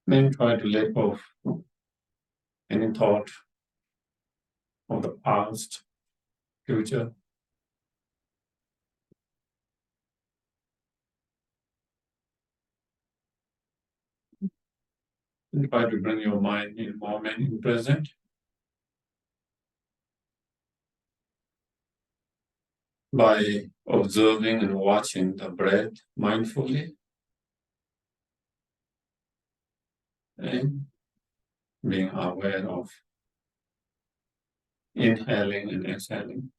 Then try to let go of any thought of the past, future. And try to bring your mind in moment, in present. By observing and watching the breath mindfully and being aware of inhaling and exhaling.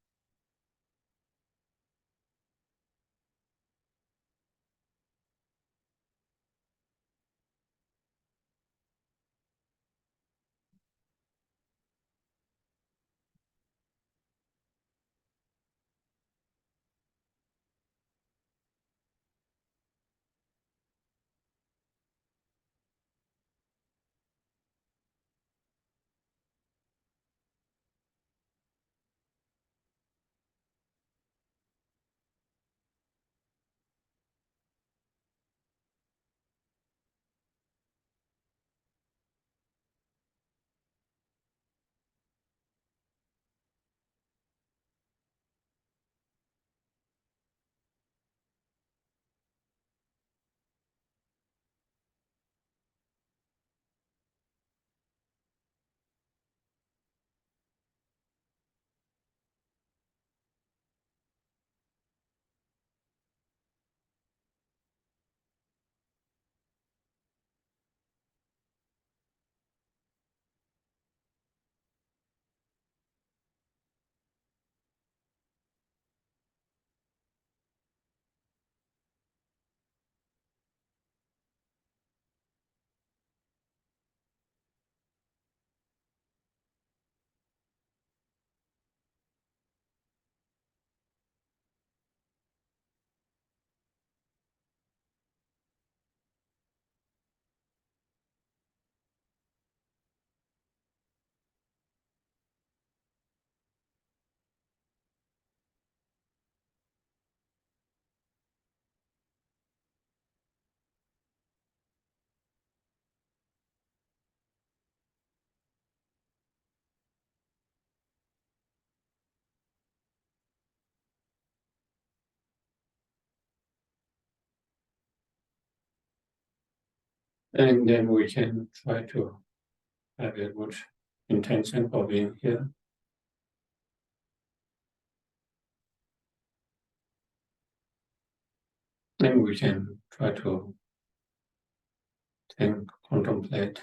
And then we can try to have a good intention for being here. Then we can try to think, contemplate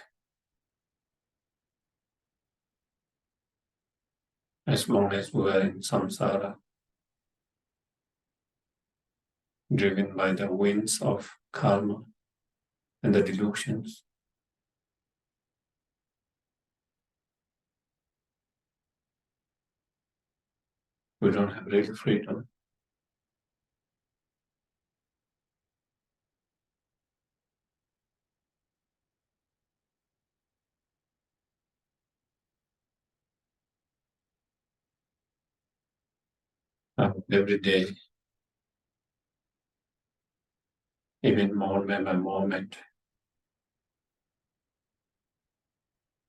as long as we are in samsara, driven by the winds of karma and the delusions. We don't have real freedom. Every day, even moment by moment,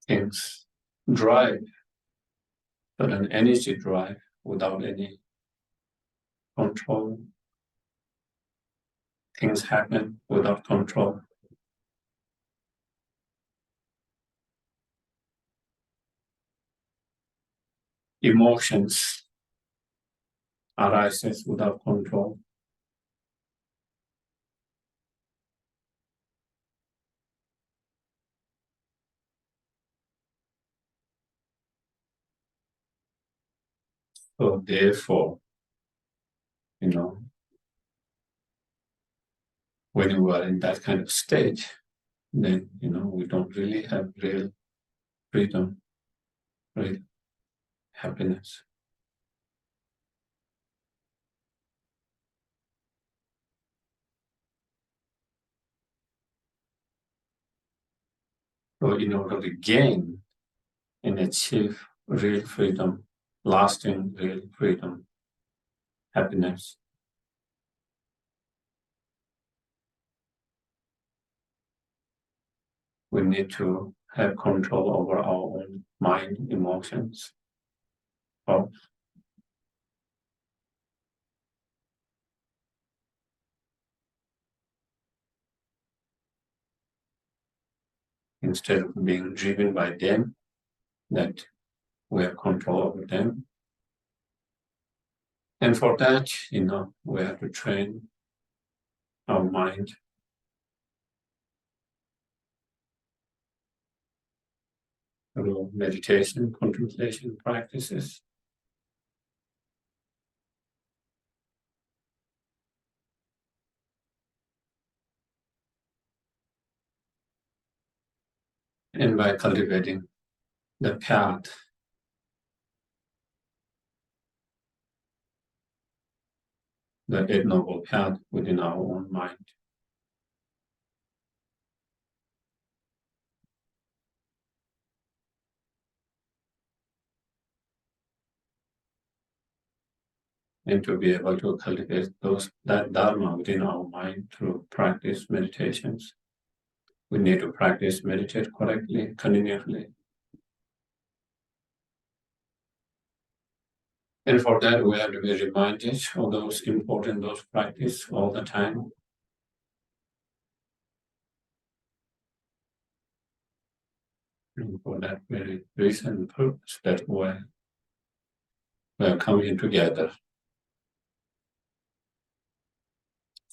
things drive, but an energy drive without any control. Things happen without control. Emotions arises without control. So therefore, when you are in that kind of state, then, we don't really have real freedom, real happiness. So in order to gain and achieve real freedom, lasting real freedom, happiness, we need to have control over our own mind, emotions, thoughts. Instead of being driven by them, that we have control over them. And for that, we have to train our mind through meditation, contemplation practices. And by cultivating the path, the Eight Noble Path within our own mind. And to be able to cultivate that Dharma within our mind through practice meditations, we need to practice meditate correctly, continuously. And for that, we have to be reminded of those practice all the time. And for that very reason and purpose that we are coming together,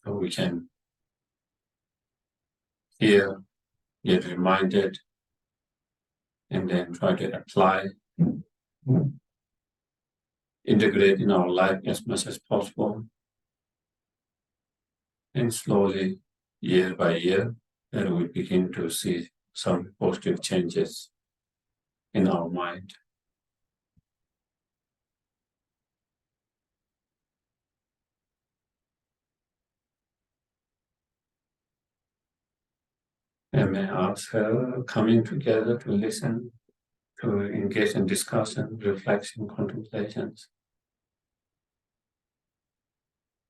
so we can hear, get reminded, and then try to apply, integrate in our life as much as possible. And slowly, year by year, then we begin to see some positive changes in our mind. And may I ask her coming together to listen, to engage in discussion, reflection, contemplations.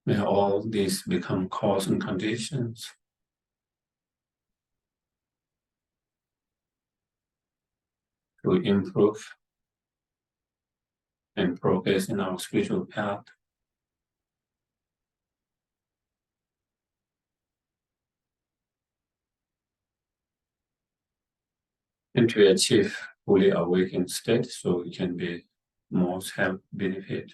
May all these become cause and conditions to improve and progress in our spiritual path. And to achieve fully awakened state, so we can be most help benefit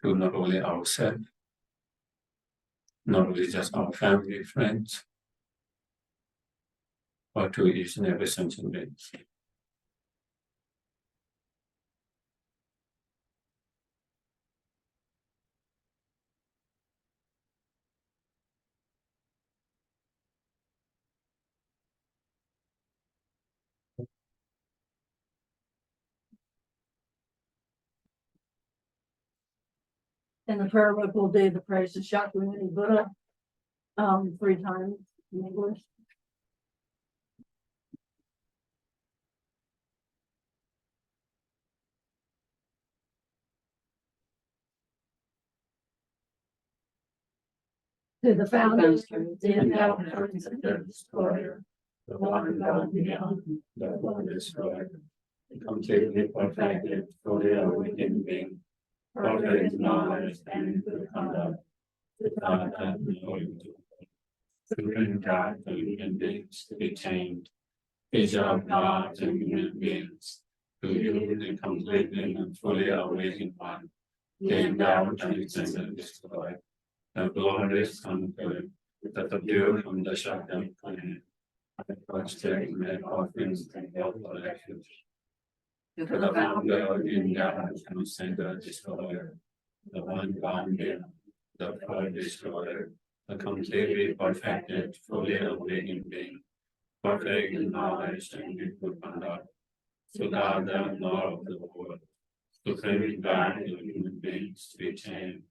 to not only ourselves, not only just our family, friends, but to each and every sentient being. In the prayer book will do the praise of Shakyamuni Buddha 3 times in English. To the founders, the inhabitants of the destroyer, the one God beyond, the one destroyer, the completely perfected, fully awakened being, perfect in knowledge and good conduct, the God that knowing supreme God to human beings to be tamed, teacher of God to human beings, to you the completely and fully awakened one, the endowed and extended destroyer. The glorious conqueror, that the pure from the shutdown planet, I prostrate made offerings and held for refuge. To the founder in God and center destroyer, the one bound in, the third destroyer, the completely perfected, fully awakened being, perfect in knowledge and in good conduct, to God the Lord of the world, supreme God of human beings to be tamed.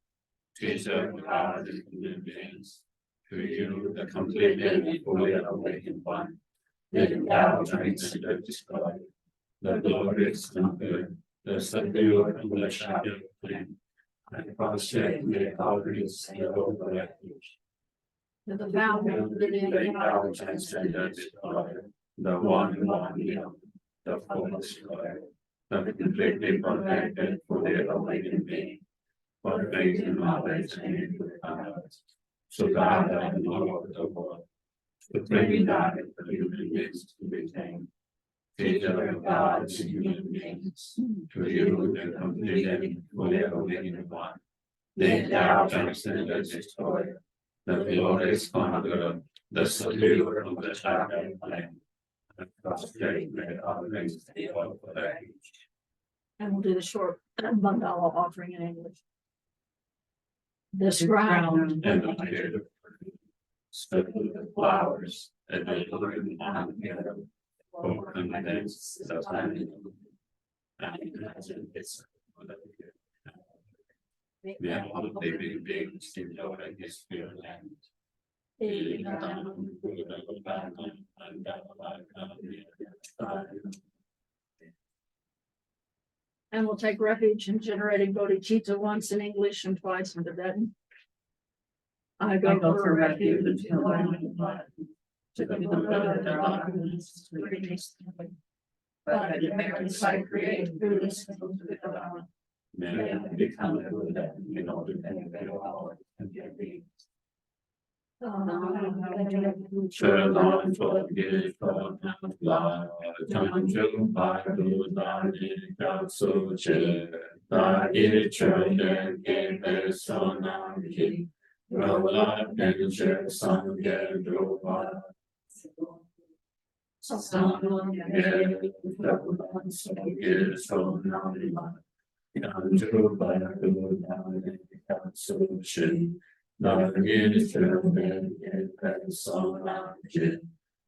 Teacher of God and human beings, to you, the completely and fully awakened one, the endowed and extended destroyer, the glorious conqueror, the subdued and the shadow flame, and prostrate in the outreach and over refuge. To the founder, the knowledge and standard destroyer, the one beyond, the full destroyer, the completely perfected for the awakened being, for faith in knowledge and powers. So God and Lord of the world, supreme God in the human beings to be tamed, teacher of gods and human beings, to you the complete and fully awakened one, the doubt and standard destroyer, the glorious conqueror, the savior of the child and flame, and prostrate made offerings to the oil for their age. And we'll do the short mandala offering in English. This ground and the beard, spread with the flowers, and the living on together, for condense the planet. And imagine it's we have all the big stimuli in this field and and we'll take refuge in generating bodhicitta once in English and twice in Tibetan. I go for refuge until I am to the darkness, but the merits I create through this may I become a Buddha in order to get power and get peace. Sherab for Geshe la Chanchu Badu Dani Katsu Che Da Iri Choye Gebe Sonam Ki Rola Genche Sangye Drupa Sangye Drupa Sangye Sonam Kanju Badu Dani Katsu Che Da Iri Choye Gebe Sonam Ki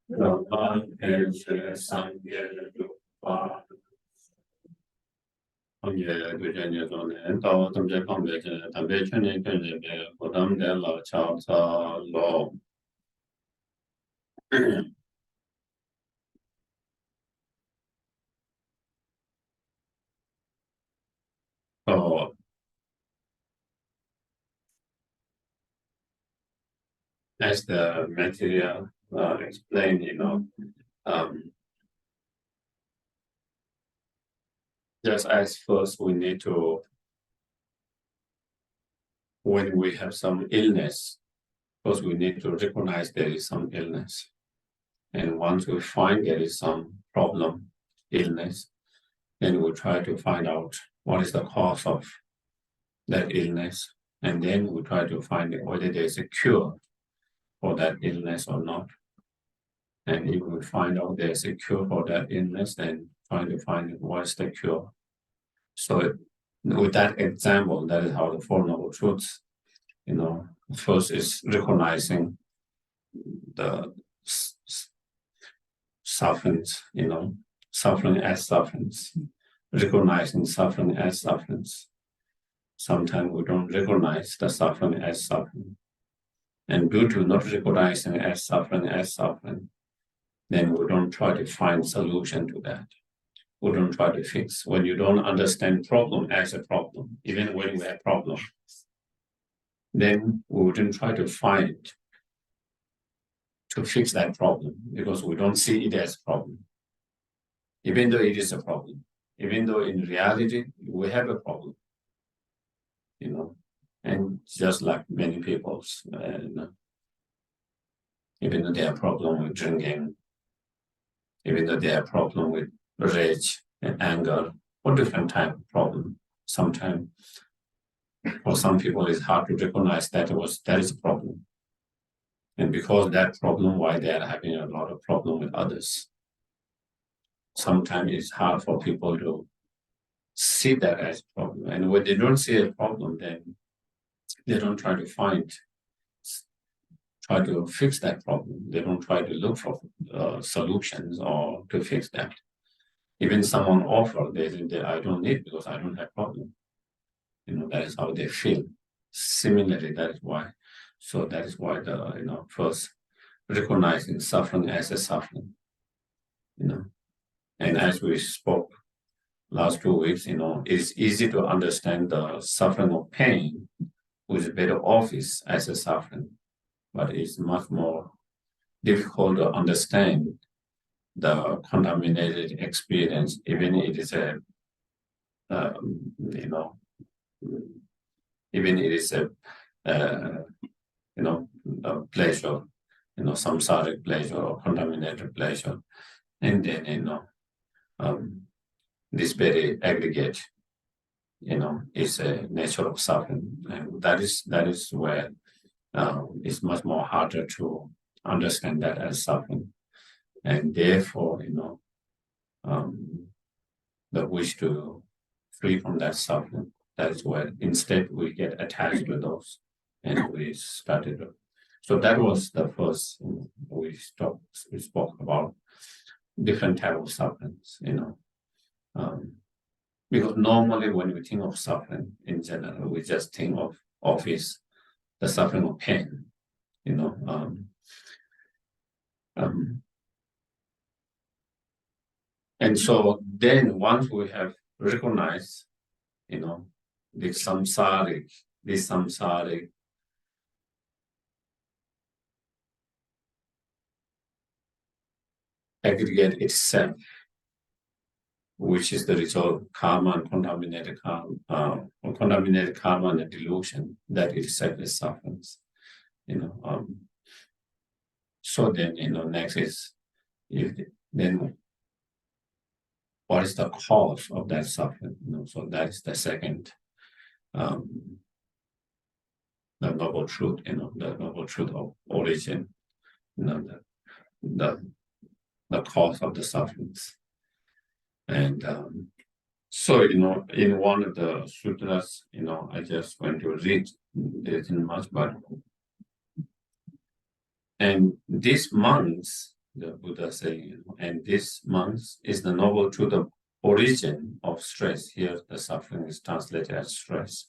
Rola Genche Sangye Drupa Ông về tôi cho nhiều rồi này, tao tâm trạng không về cho thằng bé cho nên cái này về của tâm để là chào cho lo. So as the material explained, just as first we need to, when we have some illness, first we need to recognize there is some illness. And once we find there is some problem, illness, then we try to find out what is the cause of that illness. And then we try to find whether there is a cure for that illness or not. And if we find out there's a cure for that illness, then trying to find what's the cure. So with that example, that is how the Four Noble Truths, first is recognizing the sufferings, suffering as sufferings, recognizing suffering as sufferings. Sometimes we don't recognize the suffering as suffering. And due to not recognizing as suffering, then we don't try to find solution to that. We don't try to fix. When you don't understand problem as a problem, even when we have problem, then we wouldn't try to find to fix that problem because we don't see it as a problem. Even though it is a problem, even though in reality we have a problem, and just like many people's, even though they have problem with drinking, even though they have problem with rage and anger, or different type of problem. Sometimes for some people it's hard to recognize that is a problem. And because that problem, why they are having a lot of problem with others. Sometimes it's hard for people to see that as a problem. And when they don't see a problem, then they don't try to fix that problem. They don't try to look for solutions or to fix that. Even someone offer, they think that I don't need because I don't have problem. That is how they feel. Similarly, that is why. So that is why the first recognizing suffering as a suffering. And as we spoke last 2 weeks, it's easy to understand the suffering of pain with better office as a suffering. but it's much more difficult to understand the contaminated experience, even it is a, even it is a, a pleasure, samsaric pleasure or contaminated pleasure, and then this very aggregate, is a nature of suffering, and that is where it's much more harder to understand that as suffering, and therefore, the wish to free from that suffering. That is where instead we get attached to those, and we started. So that was the first. We spoke about different type of sufferings, because normally when we think of suffering in general, we just think of the suffering of pain, and so then once we have recognized, this samsaric aggregate itself, which is the result of karma and contaminated karma and the delusion, that itself is suffering. So then, next is, then what is the cause of that suffering? So that is the second, the noble truth, the noble truth of origin, the cause of the sufferings. And so, in one of the sutras, I just went to read, there isn't much, but, and these monks, the Buddha saying, and this monks is the noble truth of origin of stress. Here, the suffering is translated as stress.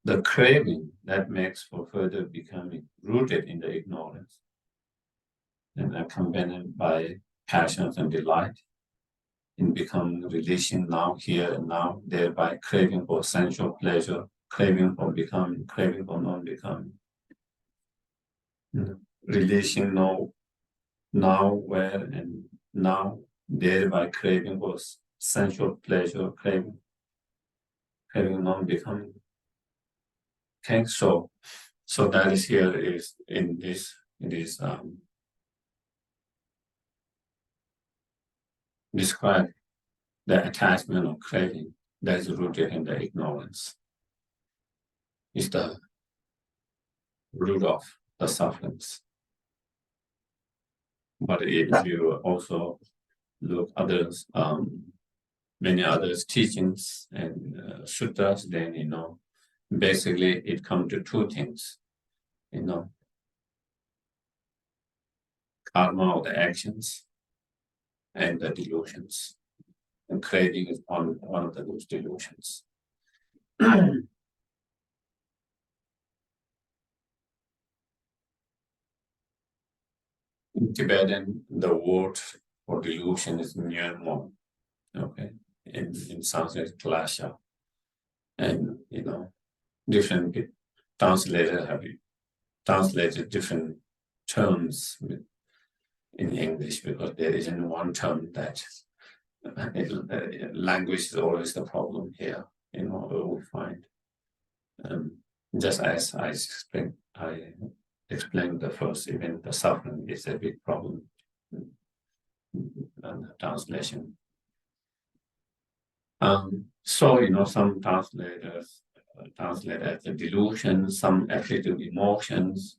The craving that makes for further becoming rooted in the ignorance and accompanied by passions and delight in becoming relation now, here and now, thereby craving for sensual pleasure, craving for becoming, craving for non-becoming. Relation now, where and now, thereby craving for sensual pleasure, craving non-becoming. Okay, so that is here is in this, it is describe the attachment or craving that is rooted in the ignorance. Is the root of the sufferings. But if you also look others, many others teachings and sutras, then basically it comes to two things, karma of the actions and the delusions. And craving is one of those delusions. In Tibetan, the word for delusion is nyermo. Okay, in Sanskrit, klasha, and different translators have translated different terms in English, because there isn't one term that language is always the problem here. We find just as I explained the first, even the suffering is a big problem. And the translation. So some translators translate as the delusion, some afflictive emotions,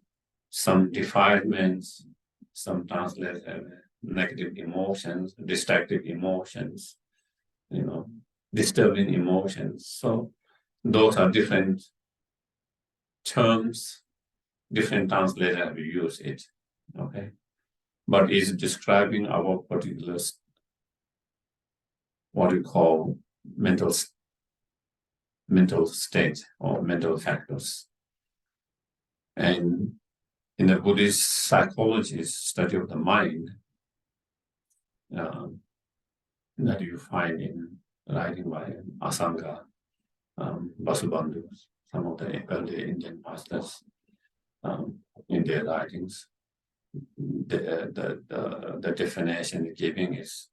some defilements, some translate as negative emotions, destructive emotions, disturbing emotions. So those are different terms, different translators have used it, okay? But it's describing our particular, what we call mental state or mental factors. And in the Buddhist psychology study of the mind, that you find in writing by Asanga, Vasubandhu, some of the early Indian masters, in their writings. The definition giving is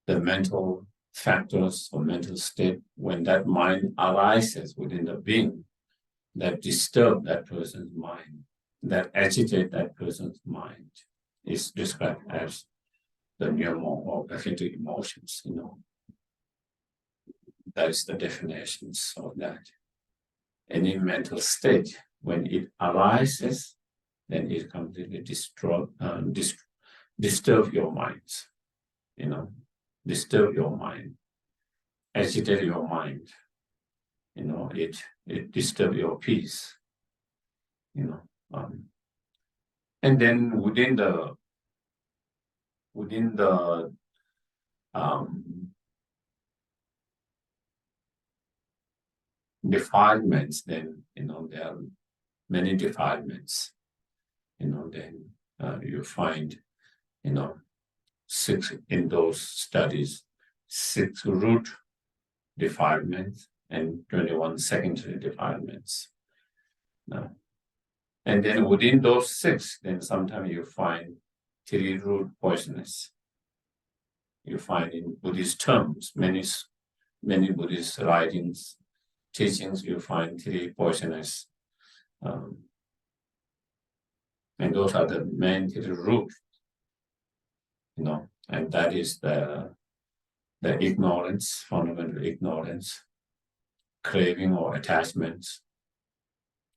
the mental factors or mental state when that mind arises within the being that disturb that person's mind, that agitate that person's mind, is described as the pneumo or affective emotions. That is the definitions of that. Any mental state, when it arises, then it completely disturb your minds. Disturb your mind, agitate your mind. It disturb your peace. And then within the defilements, then there are many defilements. Then you find 6 in those studies, 6 root defilements and 21 secondary defilements. And then within those 6, then sometimes you find 3 root poisonous. You find in Buddhist terms, many Buddhist writings, teachings, you find 3 poisonous. And those are the main 3 roots, and that is the ignorance, fundamental ignorance, craving or attachments,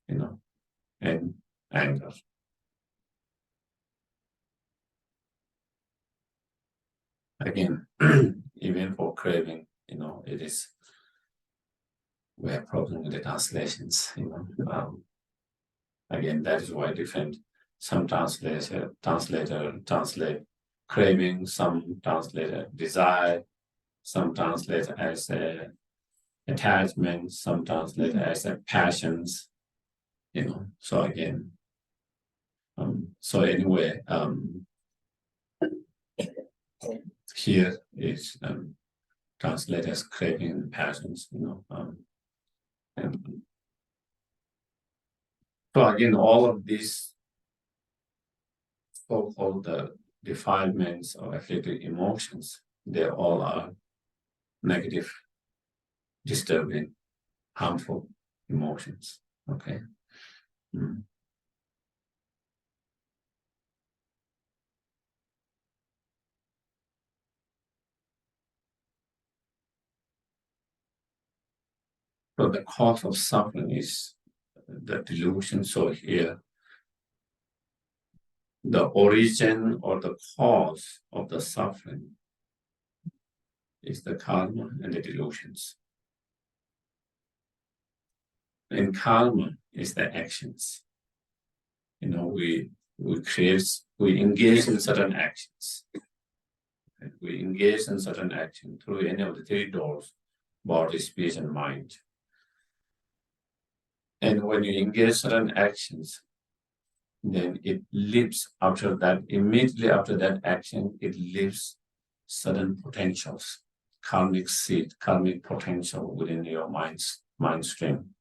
and anger. Again, even for craving, we have problems with the translations, again, that is why different. Some translator translate craving, some translate desire, some translate as attachment, some translate as passions, So again, so anyway, here is translated as craving and passions, and so again, all of these so-called defilements or afflictive emotions, they all are negative, disturbing, harmful emotions. Okay. So the cause of suffering is the delusion. So here, the origin or the cause of the suffering is the karma and the delusions. And karma is the actions. We engage in certain actions. We engage in certain action through any of the 3 doors: body, speech, and mind. And when you engage certain actions, then it leaves after that, immediately after that action, it leaves certain potentials, karmic seed, karmic potential within your mind stream.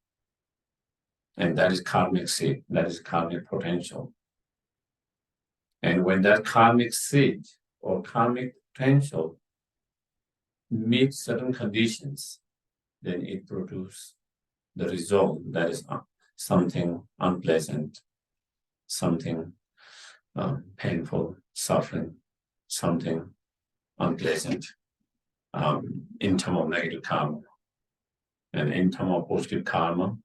And that is karmic seed, that is karmic potential. And when that karmic seed or karmic potential meets certain conditions, then it produces the result that is something unpleasant, something painful, suffering, something unpleasant, in terms of negative karma. And in terms of positive karma,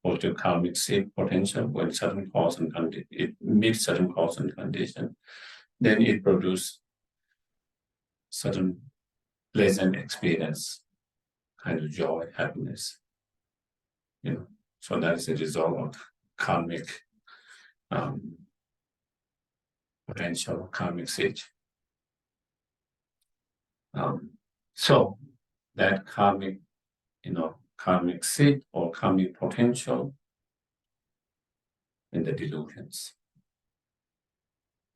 positive karmic seed potential, when certain cause and condition, it meets certain cause and condition, then it produces certain pleasant experience, kind of joy, happiness. So that is a result of karmic potential, karmic seed. So that karmic seed or karmic potential in the delusions.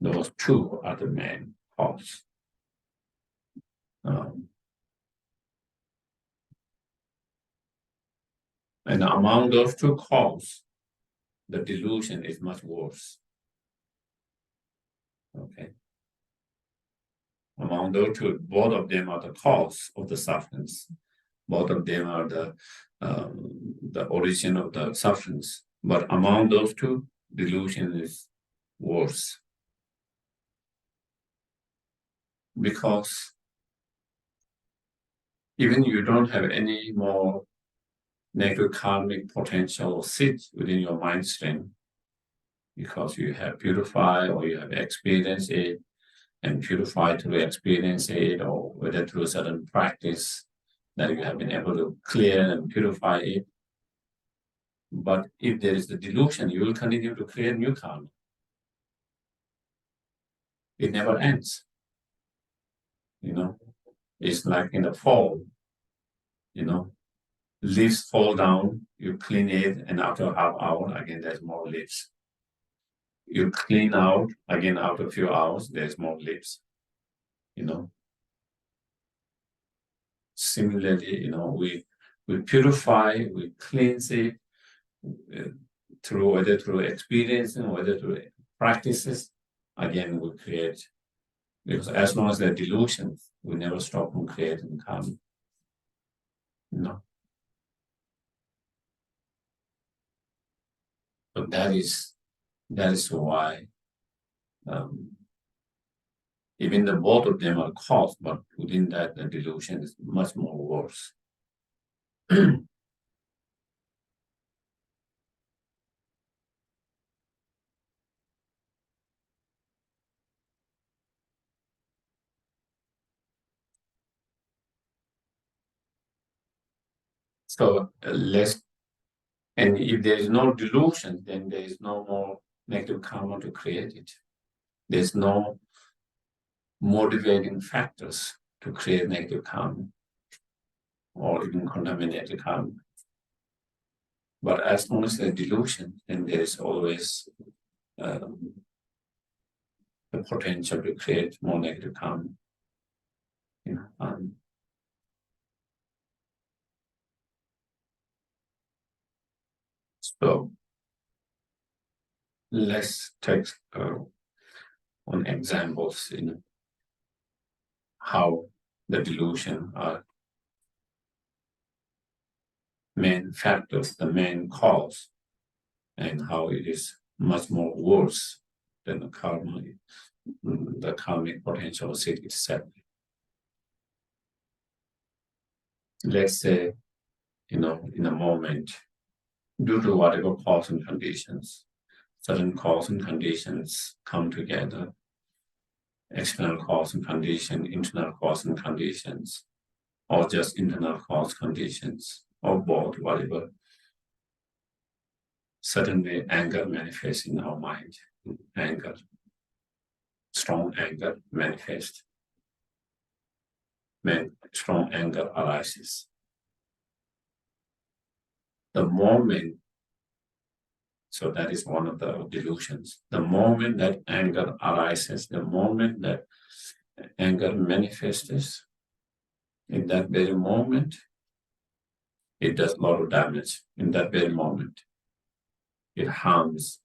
Those 2 are the main cause. And among those two causes, the delusion is much worse. Okay. Among those two, both of them are the cause of the sufferings. Both of them are the origin of the sufferings. But among those two, delusion is worse. Because even you don't have any more negative karmic potential sit within your mind stream, because you have purified or you have experienced it and purified through experience it, or whether through a certain practice that you have been able to clear and purify it. But if there is the delusion, you will continue to create new karma. It never ends. It's like in the fall, leaves fall down, you clean it, and after a half hour, again, there's more leaves. You clean out, again, after a few hours, there's more leaves. Similarly, we purify, we cleanse it whether through experience or whether through practices. Again, we create, because as long as there are delusions, we never stop from creating karma. But that is why even the both of them are caused, but within that, the delusion is much more worse. So and if there is no delusion, then there is no more negative karma to create it. There's no motivating factors to create negative karma or even contaminated karma. But as long as there's delusion, then there is always the potential to create more negative karma. So let's take on examples in how the delusion are main factors, the main cause, and how it is much more worse than the karmic potential seed itself. Let's say, in a moment, due to whatever cause and conditions, certain cause and conditions come together, external cause and condition, internal cause and conditions, or just internal cause conditions, or both, whatever. Suddenly, anger manifests in our mind. Anger, strong anger manifests. Strong anger arises. The moment, so that is one of the delusions. The moment that anger arises, the moment that anger manifests, in that very moment, it does a lot of damage. In that very moment, it harms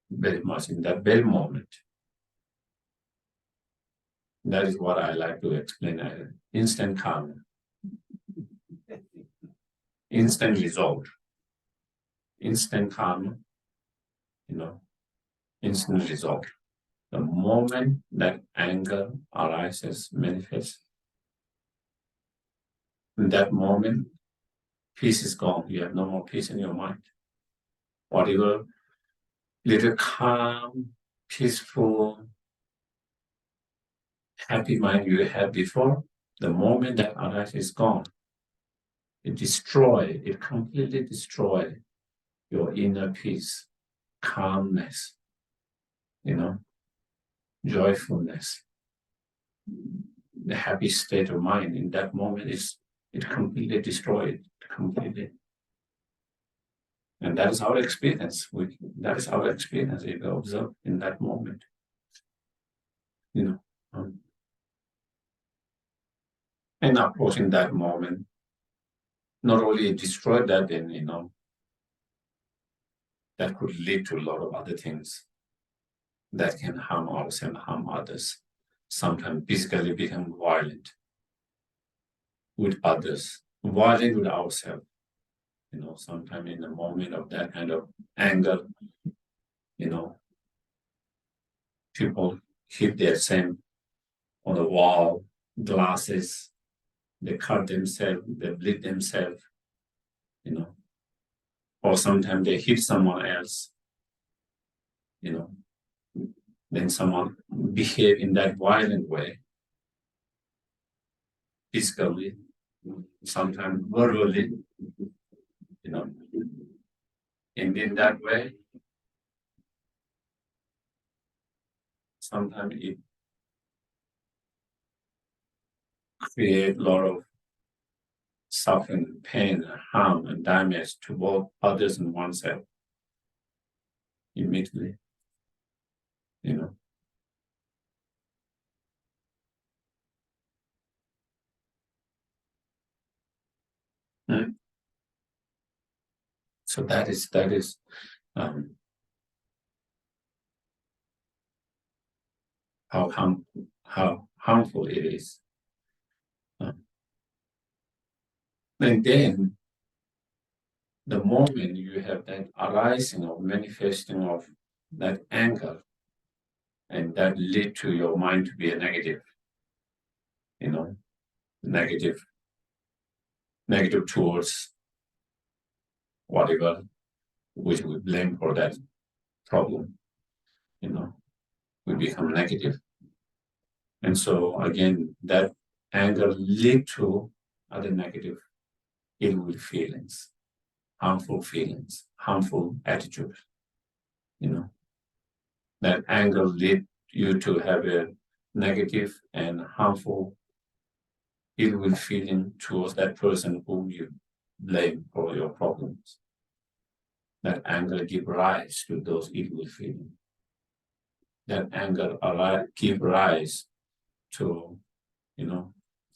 very much in that very moment. That is what I like to explain as instant karma. Instant result. Instant karma, instant result. The moment that anger arises, manifests, in that moment, peace is gone. You have no more peace in your mind. Whatever little calm, peaceful, happy mind you had before, the moment that arises is gone. It completely destroys your inner peace, calmness, joyfulness. The happy state of mind in that moment it completely destroyed, completely. And that is our experience. That is our experience if we observe in that moment. And of course, in that moment, not only destroy that, then that could lead to a lot of other things that can harm ourselves and harm others. Sometimes physically become violent with others, violent with ourselves. Sometimes in the moment of that kind of anger, people hit their same on the wall, glasses, they cut themselves, they bleed themselves, or sometimes they hit someone else, then someone behave in that violent way, physically, sometimes verbally, and in that way, sometimes it creates a lot of suffering, pain, harm, and damage to both others and oneself immediately. So that is how harmful it is. And then the moment you have that arising or manifesting of that anger, and that lead to your mind to be a negative, negative towards whatever which we blame for that problem, we become negative. And so again, that anger lead to other negative ill feelings, harmful attitudes. That anger lead you to have a negative and harmful ill feeling towards that person whom you blame for your problems. That anger give rise to those ill feelings. That anger give rise to,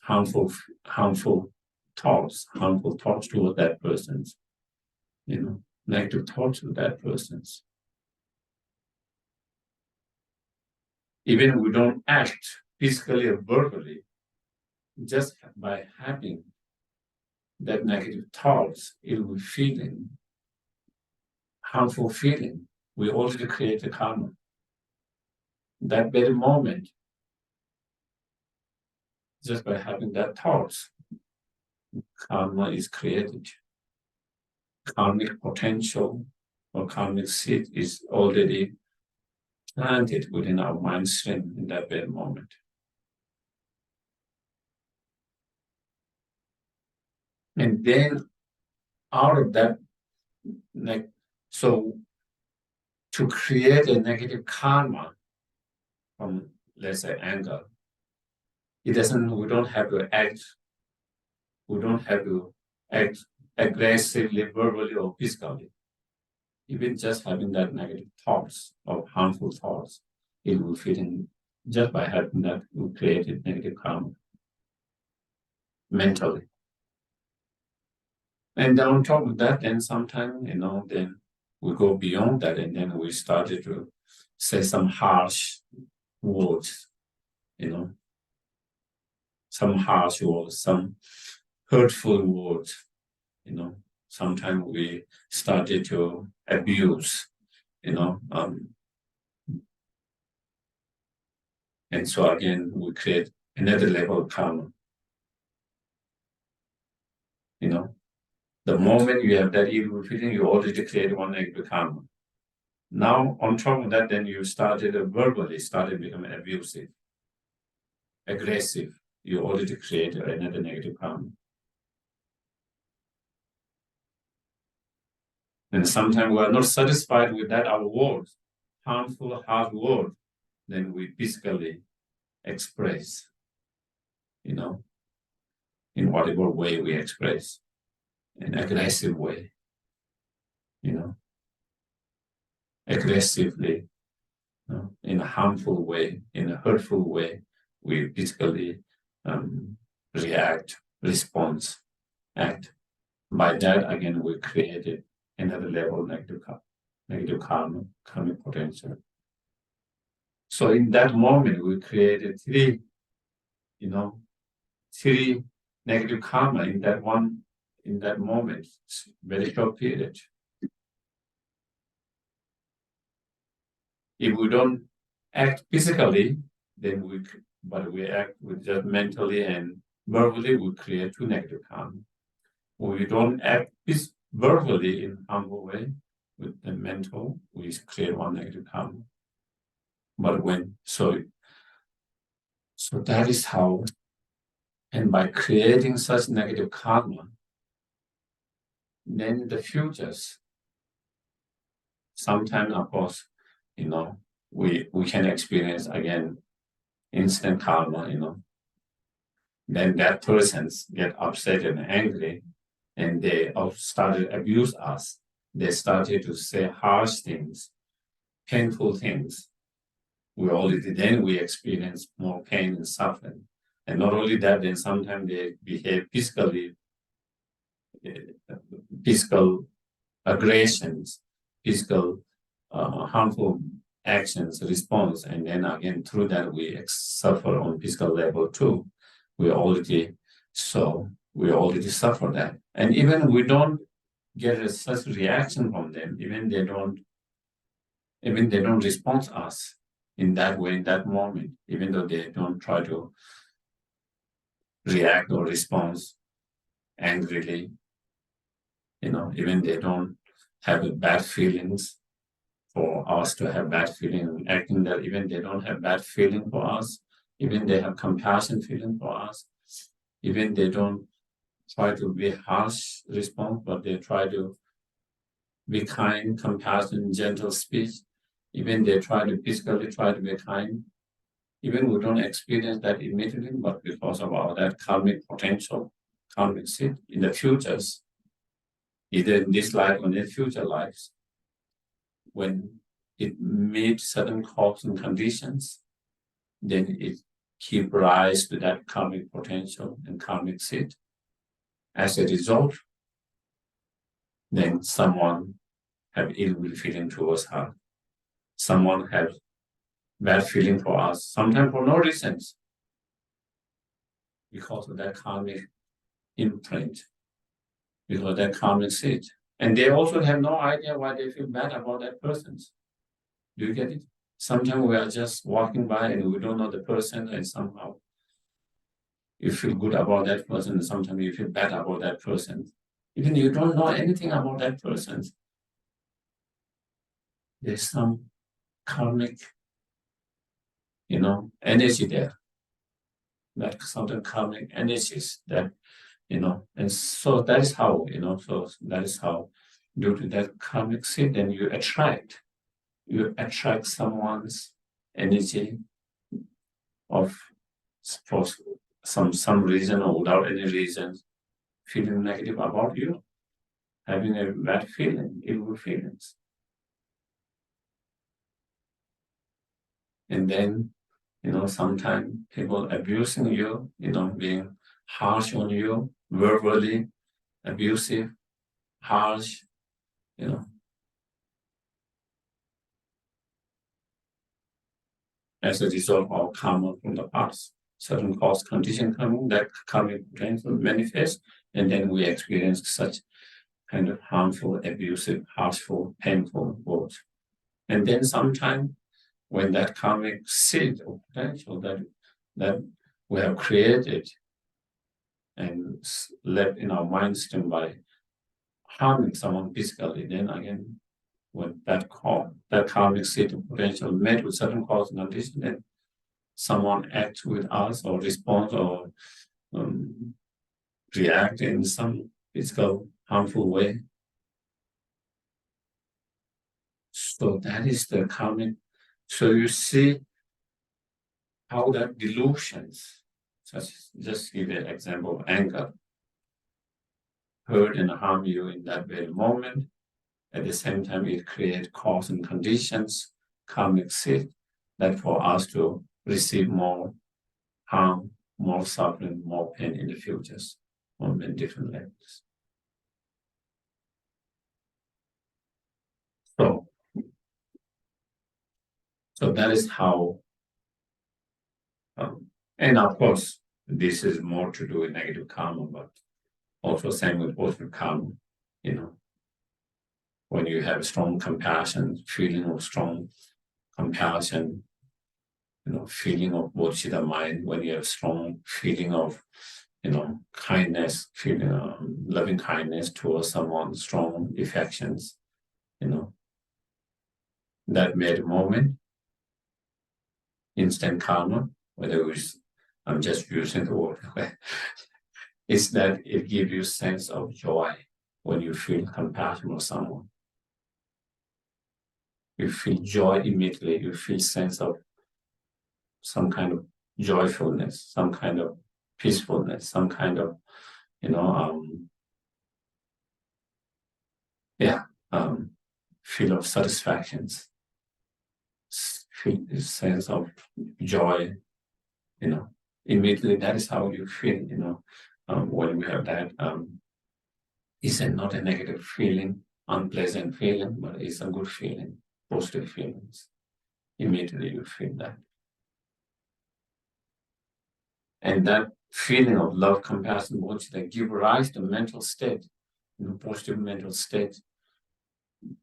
harmful thoughts toward that person's, negative thoughts to that person's. Even we don't act physically or verbally, just by having that negative thoughts, ill feeling, harmful feeling, we already create a karma. That very moment, just by having that thoughts, karma is created. Karmic potential or karmic seed is already planted within our mind stream in that very moment. And then out of that, so to create a negative karma from, let's say, anger, we don't have to act aggressively, verbally, or physically. Even just having that negative thoughts or harmful thoughts, it will fit in. Just by having that, we create negative karma mentally. And then on top of that, then sometimes, then we go beyond that, and then we started to say some harsh words, some harsh words, some hurtful words, sometimes we started to abuse, and so again, we create another level of karma. The moment you have that evil feeling, you already create one negative karma. Now, on top of that, then you verbally started becoming abusive, aggressive. You already create another negative karma. And sometimes we are not satisfied with that, our words, harmful, hard words, then we physically express, in whatever way we express, in an aggressive way, aggressively, in a harmful way, in a hurtful way, we physically react, respond, act. By that, again, we created another level of negative karma, karmic potential. So in that moment, we created three negative karma in that moment, very short period. If we don't act physically, then we act with just mentally and verbally, we create two negative karma. We don't act verbally in harmful way with the mental, we create one negative karma. But so that is how, and by creating such negative karma, then in the futures, sometimes, of course, we can experience again instant karma, then that person get upset and angry, and they started to abuse us. They started to say harsh things, painful things. We experience more pain and suffering. And not only that, then sometimes they behave physical aggressions, physical harmful actions, response, and then again through that we suffer on physical level too. We already suffer that, and even we don't get such reaction from them. Even they don't respond to us in that way in that moment. Even though they don't try to react or respond angrily, even they don't have bad feelings for us to have bad feeling, acting that even they don't have bad feeling for us, even they have compassion feeling for us, even they don't try to be harsh response, but they try to be kind, compassion, gentle speech. Even they try to physically try to be kind. Even we don't experience that immediately, but because of that karmic potential, karmic seed in the futures, either in this life or in the future lives, when it meets certain causes and conditions, then it keep rise to that karmic potential and karmic seed. As a result, then someone have ill will feeling towards her. Someone have bad feeling for us, sometimes for no reasons, because of that karmic imprint, because of that karmic seed. And they also have no idea why they feel bad about that person. Do you get it? Sometimes we are just walking by and we don't know the person, and somehow you feel good about that person, and sometimes you feel bad about that person. Even you don't know anything about that person. There's some karmic, energy there. That certain karmic energies that, and so that is how, so that is how, due to that karmic seed, then you attract someone's energy for some reason or without any reason, feeling negative about you, having a bad feeling, evil feelings. And then, sometimes people abusing you, being harsh on you, verbally abusive, harsh, as a result of karma from the past. Certain cause condition coming, that karmic potential manifest, and then we experience such kind of harmful, abusive, harshful, painful words. And then sometime when that karmic seed or potential that we have created and left in our mind stream by harming someone physically, then again, when that karmic seed or potential met with certain cause and condition, then someone acts with us or responds or react in some physical harmful way. So that is the karmic. So you see how that delusions, just give an example of anger, hurt and harm you in that very moment. At the same time, it creates cause and conditions, karmic seed, that for us to receive more harm, more suffering, more pain in the futures on many different levels. So that is how, and of course, this is more to do with negative karma, but also same with positive karma, when you have strong compassion, feeling of strong compassion, feeling of bodhicitta mind, when you have strong feeling of, kindness, feeling loving kindness towards someone, strong affections, that very moment, instant karma, whether it's, I'm just using the word, is that it gives you sense of joy when you feel compassion for someone. You feel joy immediately, you feel sense of some kind of joyfulness, some kind of peacefulness, some kind of, feel of satisfactions, feel this sense of joy, immediately that is how you feel, when we have that, it's not a negative feeling, unpleasant feeling, but it's a good feeling, positive feelings. Immediately you feel that. And that feeling of love, compassion, bodhicitta give rise to mental state, positive mental state,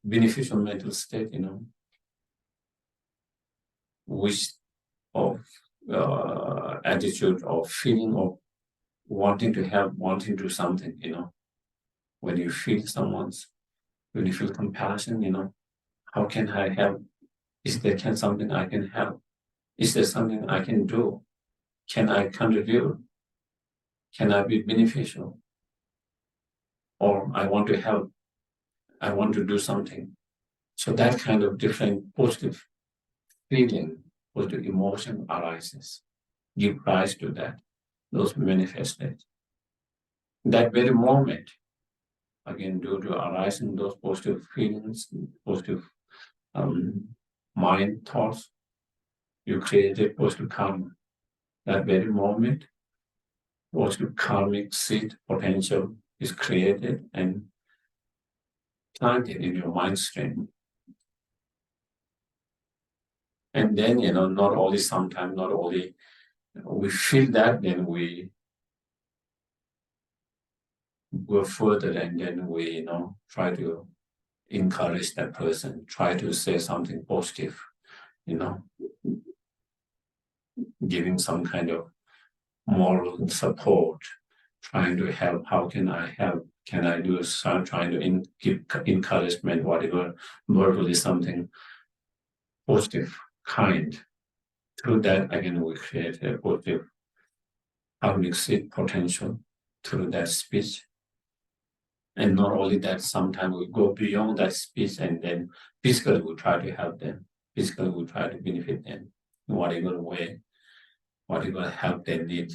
beneficial mental state, which of attitude or feeling of wanting to help, wanting to do something, when you feel when you feel compassion, how can I help? Is there something I can help? Is there something I can do? Can I contribute? Can I be beneficial? Or I want to help. I want to do something. So that kind of different positive feeling, positive emotion arises, give rise to that, those manifested. That very moment, again, due to arising those positive feelings, positive mind thoughts, you created positive karma. That very moment, positive karmic seed potential is created and planted in your mind stream. And then, not only sometimes, not only we feel that, then we go further and then we, try to encourage that person, try to say something positive, giving some kind of moral support, trying to help. How can I help? Can I do some, trying to give encouragement, whatever, verbally something positive, kind. Through that, again, we create a positive karmic seed potential through that speech. And not only that, sometimes we go beyond that speech and then physically we try to help them. Physically we try to benefit them in whatever way, whatever help they need,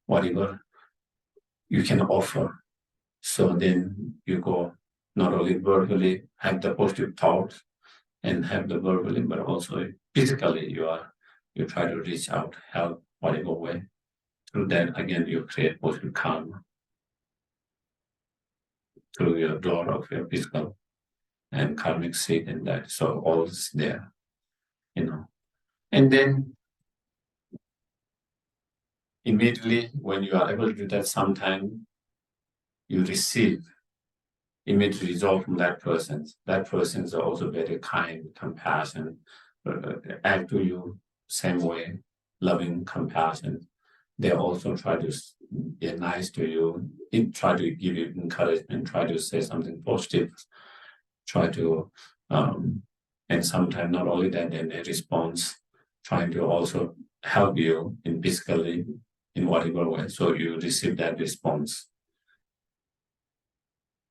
whatever you can offer. So then you go not only verbally have the positive thoughts and have the verbally, but also physically you try to reach out, help whatever way. Through that, again, you create positive karma through your door of your physical and karmic seed and that. So all is there, And then immediately when you are able to do that, sometime you receive immediate result from that person. That person is also very kind, compassionate, act to you same way, loving, compassion. They also try to be nice to you, try to give you encouragement, try to say something positive, try to, and sometimes not only that, then they respond, trying to also help you in physically, in whatever way. So you receive that response.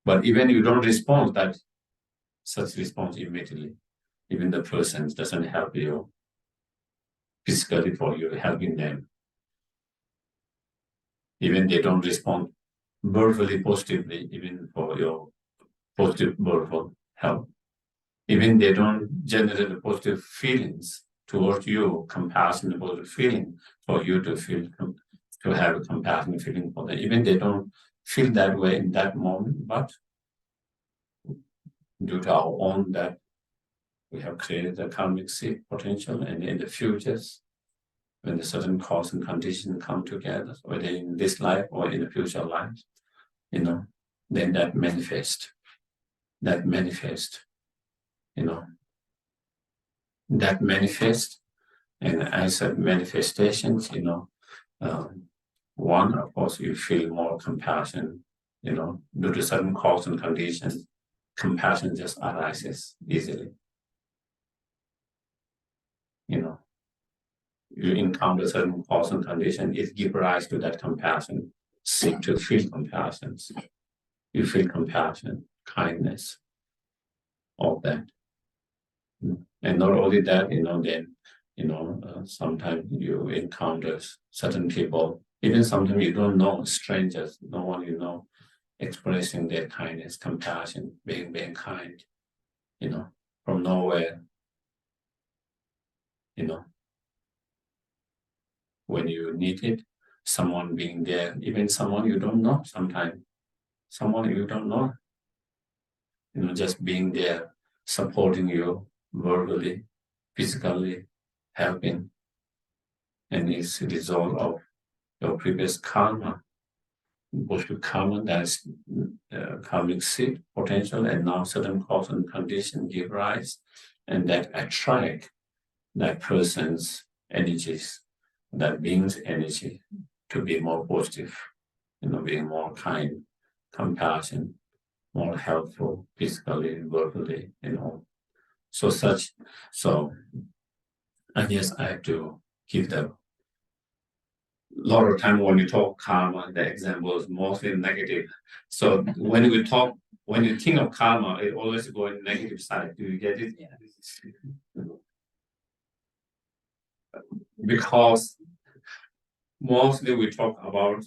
But even you don't respond that such response immediately, even the person doesn't help you physically for you helping them. Even they don't respond verbally positively, even for your positive verbal help. Even they don't generate positive feelings towards you, compassion, positive feeling for you to feel, to have a compassionate feeling for them. Even they don't feel that way in that moment, but due to our own that we have created the karmic seed potential, and in the futures, when the certain cause and condition come together, whether in this life or in the future life, then that manifest, that manifest. And as a manifestations, one, of course, you feel more compassion, due to certain cause and conditions, compassion just arises easily. You encounter certain cause and condition, it gives rise to that compassion. Seek to feel compassion. You feel compassion, kindness, all that. And not only that, sometimes you encounter certain people, even sometimes you don't know, strangers, no one you know, expressing their kindness, compassion, being kind, from nowhere, when you need it, someone being there, even someone you don't know sometimes, someone you don't know, just being there, supporting you verbally, physically, helping, and it's a result of your previous karma, positive karma, that's karmic seed potential, and now certain cause and condition give rise, and that attract that person's energies, that being's energy to be more positive, being more kind, compassion, more helpful, physically, verbally, So I guess I have to give the lot of time when you talk karma, the example is mostly negative. So when you think of karma, it always goes in negative side. Do you get it? Yeah. Because mostly we talk about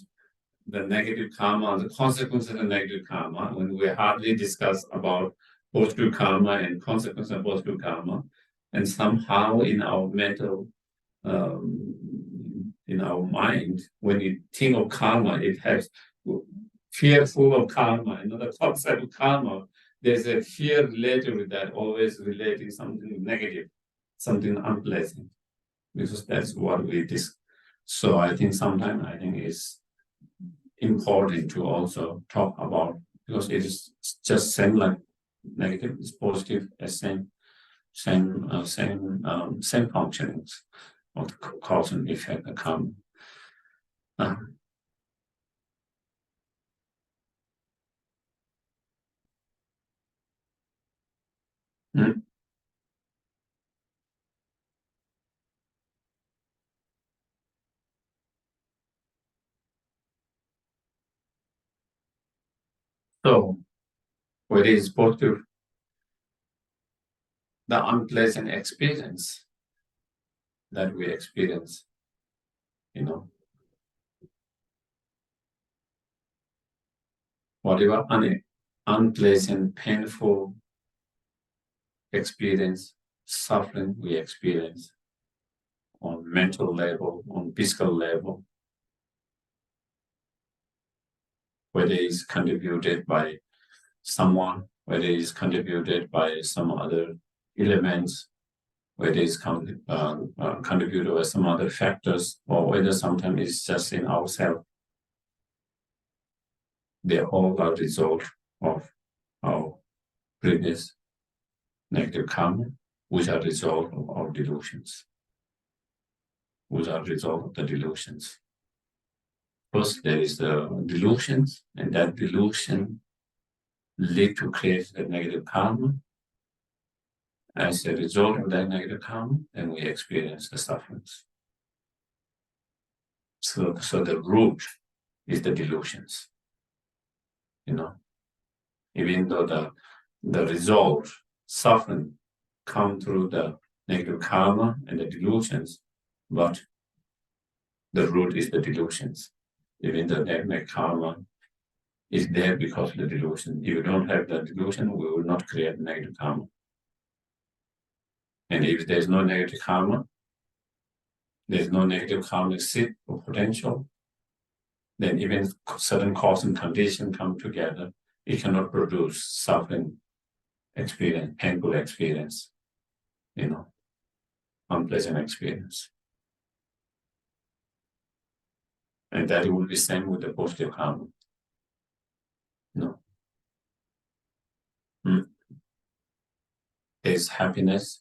the negative karma, the consequences of the negative karma, when we hardly discuss about positive karma and consequences of positive karma. And somehow in our mental, in our mind, when you think of karma, it has fearful of karma, another concept of karma. There's a fear related with that, always relating something negative, something unpleasant, because that's what we discuss. So I think sometimes it's important to also talk about, because it is just same like negative is positive, as same functionings of the cause and effect that come. So, what is positive? The unpleasant experience that we experience, whatever unpleasant, painful experience, suffering we experience on mental level, on physical level, whether it's contributed by someone, whether it's contributed by some other elements, whether it's contributed by some other factors, or whether sometimes it's just in ourselves. They all are result of our previous negative karma, which are result of our delusions, which are result of the delusions. First, there is the delusions, and that delusion lead to create the negative karma. As a result of that negative karma, then we experience the sufferings. So the root is the delusions. Even though the result, suffering, come through the negative karma and the delusions, but the root is the delusions. Even the negative karma is there because of the delusion. If you don't have the delusion, we will not create negative karma. And if there's no negative karma, there's no negative karmic seed or potential, then even certain cause and condition come together, it cannot produce suffering experience, painful experience. unpleasant experience. And that will be same with the positive karma. There's happiness,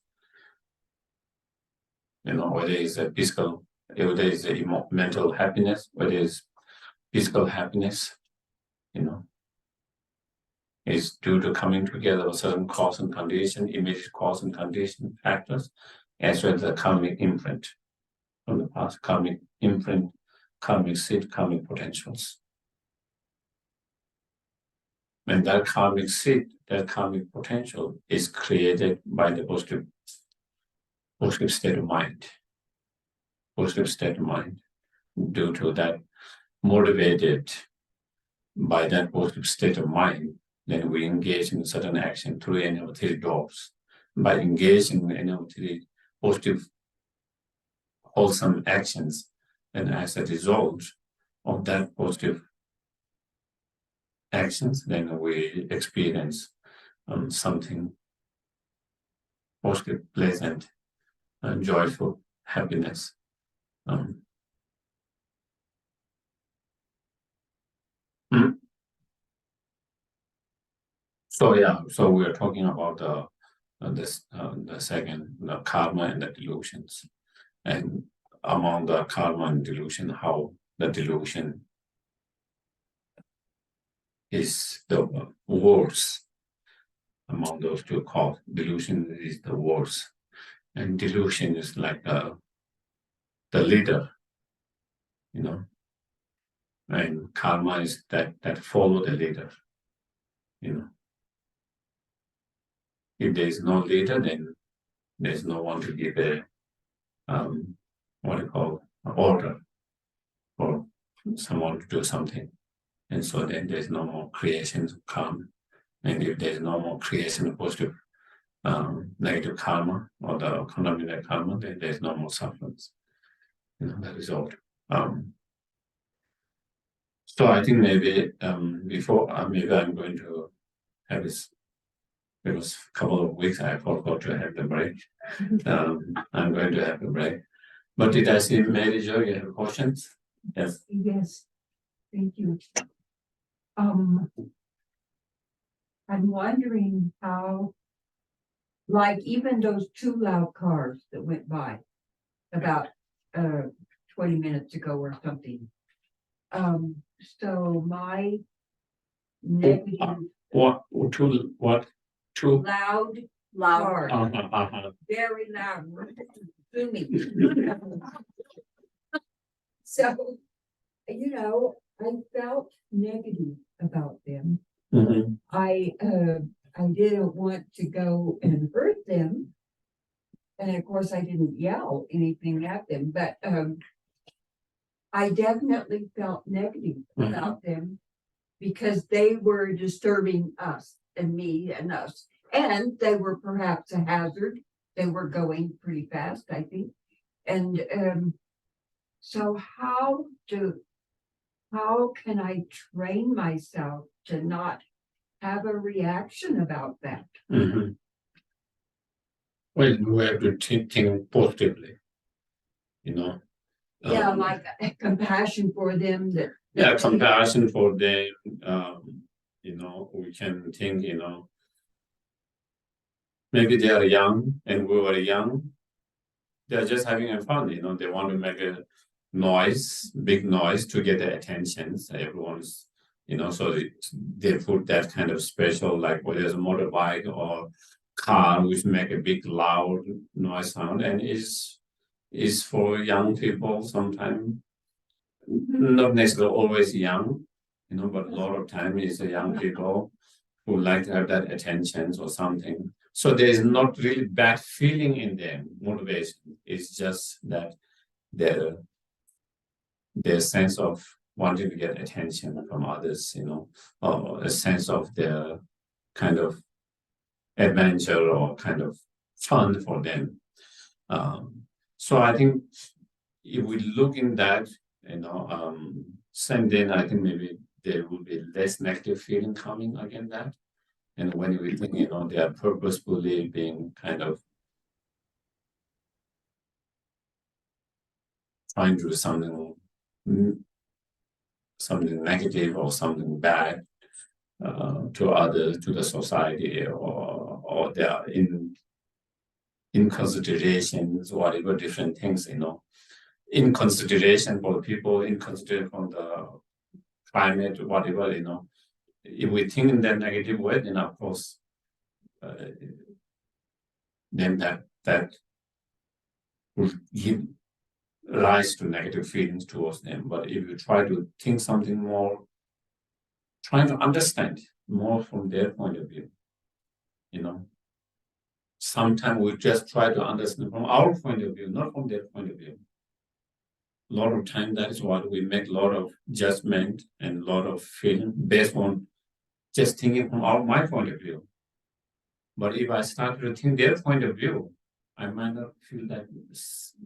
whether it's a physical, whether it's a mental happiness, whether it's physical happiness, is due to coming together of certain cause and condition, immediate cause and condition factors, as well as the karmic imprint from the past, karmic imprint, karmic seed, karmic potentials. And that karmic seed, that karmic potential is created by the positive state of mind. Positive state of mind. Due to that, motivated by that positive state of mind, then we engage in certain action through any of three doors. By engaging in any of three positive, wholesome actions, and as a result of that positive actions, then we experience something positive, pleasant, and joyful, happiness. So we are talking about the second, the karma and the delusions, and among the karma and delusion, how the delusion is the worst among those two called. Delusion is the worst, and delusion is like the leader, and karma is that follow the leader, If there is no leader, then there's no one to give a order for someone to do something, and so then there's no more creation of karma. And if there's no more creation of positive negative karma or the contaminated karma, then there's no more sufferings. The result. So I think maybe before maybe I'm going to have this. It was a couple of weeks I forgot to have the break. I'm going to have a break. But did I see Mary Jo, you have questions? Yes. Yes, thank you. I'm wondering how, like even those two loud cars that went by about 20 minutes ago or something. So my negative. What? Two? Loud cars, very loud, booming. So, I felt negative about them. Mm-hmm. I didn't want to go and hurt them. And of course, I didn't yell anything at them, but I definitely felt negative about them because they were disturbing us and me and us. And they were perhaps a hazard. They were going pretty fast, I think. And so how can I train myself to not have a reaction about that? Mm-hmm. Well, we have to think positively, Like compassion for them. Compassion for them. We can think, maybe they are young and we were young. They're just having fun, they want to make a big noise to get the attention. So everyone's, so they put that kind of special, like whether it's a motorbike or car, which make a big loud noise sound, and is for young people sometimes, not necessarily always young, but a lot of time is young people who like to have that attention or something. So there's not really bad feeling in them, motivation. It's just that their sense of wanting to get attention from others, or a sense of their kind of adventure or kind of fun for them. So I think if we look in that, same then I think maybe there will be less negative feeling coming again that. And when we think, they are purposefully being kind of trying to do something negative or something bad to others, to the society, or they are in considerations, whatever different things, in consideration for people, in consideration for the climate, whatever, if we think in that negative way, then of course, then that will give rise to negative feelings towards them. But if you try to think something more, trying to understand more from their point of view, sometimes we just try to understand from our point of view, not from their point of view. A lot of time, that is what we make a lot of judgment and a lot of feeling based on just thinking from my point of view. But if I start to think their point of view, I might not feel that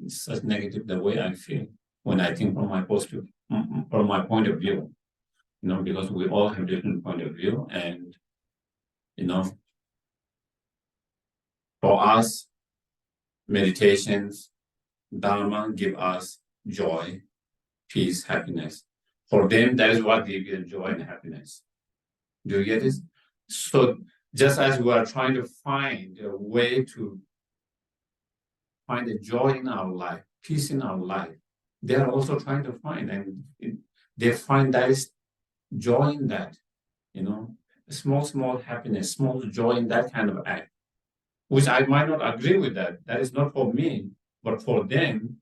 such negative the way I feel when I think from my positive, from my point of view, because we all have different point of view, and for us, meditations, Dharma give us joy, peace, happiness. For them, that is what they give joy and happiness. Do you get this? So just as we are trying to find a way to find a joy in our life, peace in our life, they are also trying to find, and they find that is joy in that, small happiness, small joy in that kind of act, which I might not agree with that. That is not for me, but for them,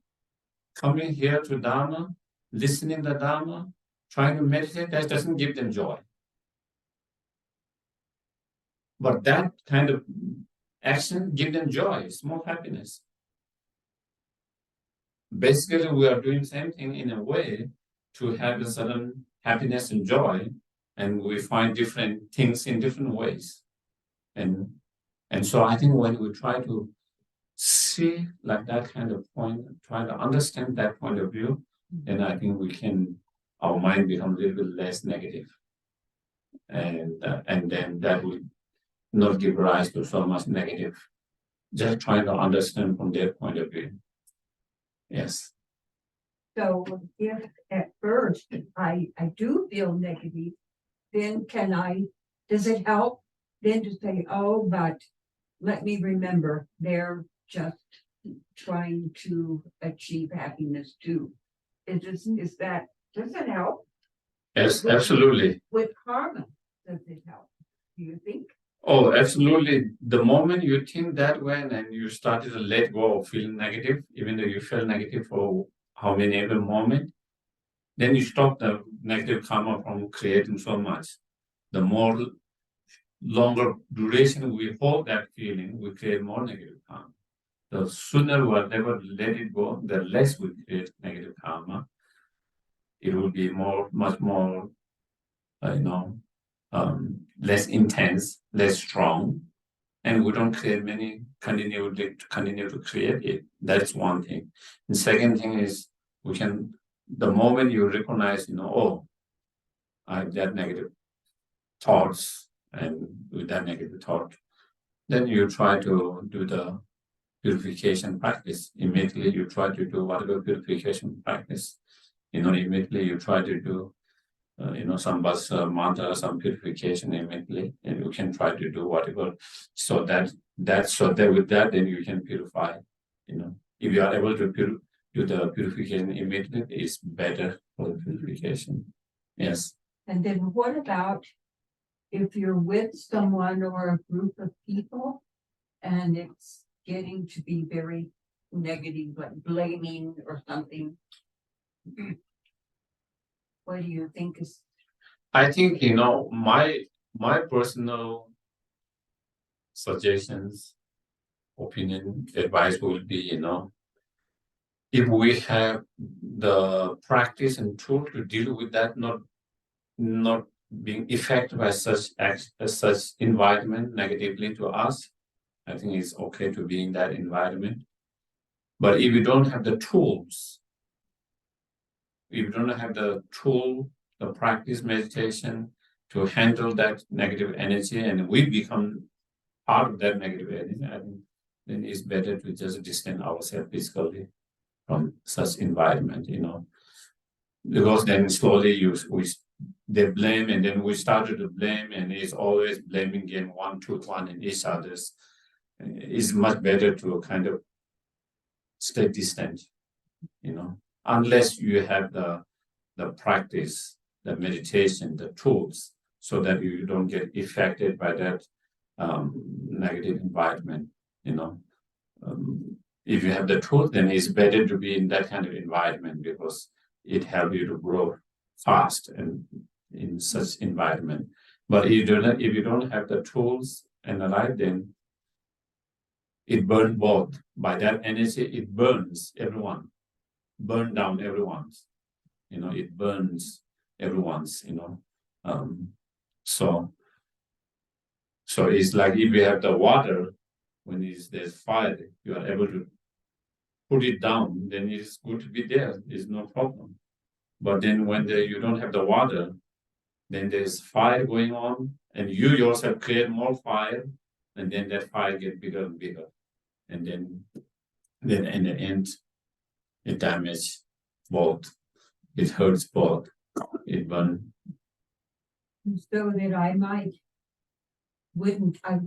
coming here to Dharma, listening to Dharma, trying to meditate, that doesn't give them joy. But that kind of action gives them joy, small happiness. Basically, we are doing the same thing in a way to have a certain happiness and joy, and we find different things in different ways. And so I think when we try to see like that kind of point, try to understand that point of view, then I think our mind becomes a little bit less negative. And then that will not give rise to so much negative. Just trying to understand from their point of view. Yes. So if at first I do feel negative, then does it help then to say, oh, but let me remember, they're just trying to achieve happiness too. Does it help? Yes, absolutely. With karma, does it help? Do you think? Oh, absolutely. The moment you think that way and you started to let go of feeling negative, even though you felt negative for how many ever moment, then you stop the negative karma from creating so much. The more longer duration we hold that feeling, we create more negative karma. The sooner whatever let it go, the less we create negative karma. It will be much more, less intense, less strong, and we don't create continue to create it. That's one thing. The second thing is the moment you recognize, I have that negative thoughts, and with that negative thought, then you try to do the purification practice. Immediately you try to do whatever purification practice. Immediately you try to do some mantra, some purification immediately, and you can try to do whatever, so that with that, then you can purify. If you are able to do the purification immediately, it's better for the purification. Yes. And then what about if you're with someone or a group of people and it's getting to be very negative, like blaming or something? What do you think is? I think, my personal suggestions, opinion, advice will be, if we have the practice and tool to deal with that, not being affected by such environment negatively to us, I think it's okay to be in that environment. But if you don't have the tools, if you don't have the practice meditation to handle that negative energy, and we become part of that negative energy, I think then it's better to just distance ourselves physically from such environment, because then slowly they blame, and then we started to blame, and it's always blaming game 1, 2, 1 and each other's. It's much better to kind of stay distant, unless you have the practice, the meditation, the tools, so that you don't get affected by that negative environment, if you have the tools, then it's better to be in that kind of environment because it helps you to grow fast and in such environment. But if you don't have the tools and the light, then it burns both. By that energy, it burns everyone, burn down everyone's. It burns everyone's. So it's like if you have the water, when there's fire, you are able to put it down, then it's good to be there. There's no problem. But then when you don't have the water, then there's fire going on, and you yourself create more fire, and then that fire gets bigger and bigger. And then in the end, it damages both. It hurts both. It burns. So that I wouldn't have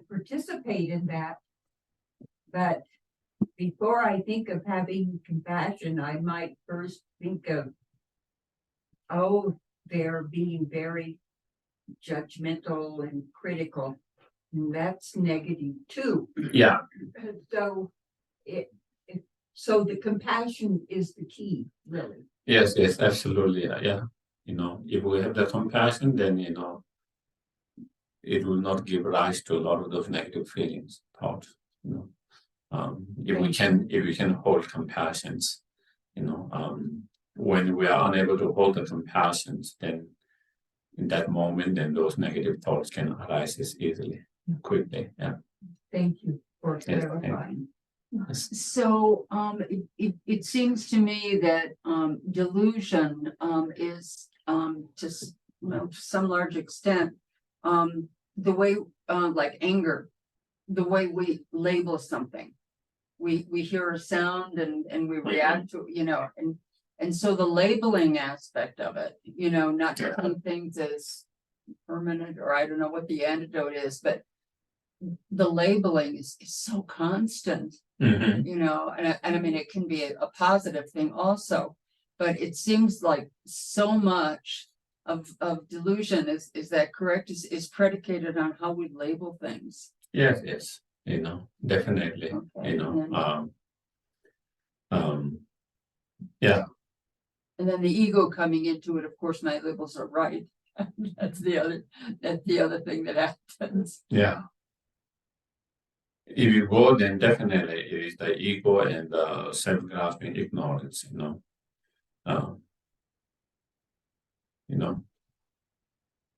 participated in that. But before I think of having compassion, I might first think of, they're being very judgmental and critical. And that's negative too. Yeah. So so the compassion is the key, really. Yes, absolutely. Yeah. If we have the compassion, then it will not give rise to a lot of those negative feelings, thoughts. If we can hold compassions, when we are unable to hold the compassions, then in that moment, then those negative thoughts can arise easily, quickly. Yeah. Thank you for clarifying. So it seems to me that delusion is just to some large extent the way like anger, the way we label something. We hear a sound and we react to and so the labeling aspect of it, not taking things as permanent, or I don't know what the antidote is, but the labeling is so constant. Mm-hmm. And I mean, it can be a positive thing also, but it seems like so much of delusion is that correct? Is predicated on how we label things. Yes, definitely. Okay. Yeah. And then the ego coming into it, of course, my labels are right. That's the other thing that happens. Yeah. If you go, then definitely it is the ego and the self-grasping ignorance,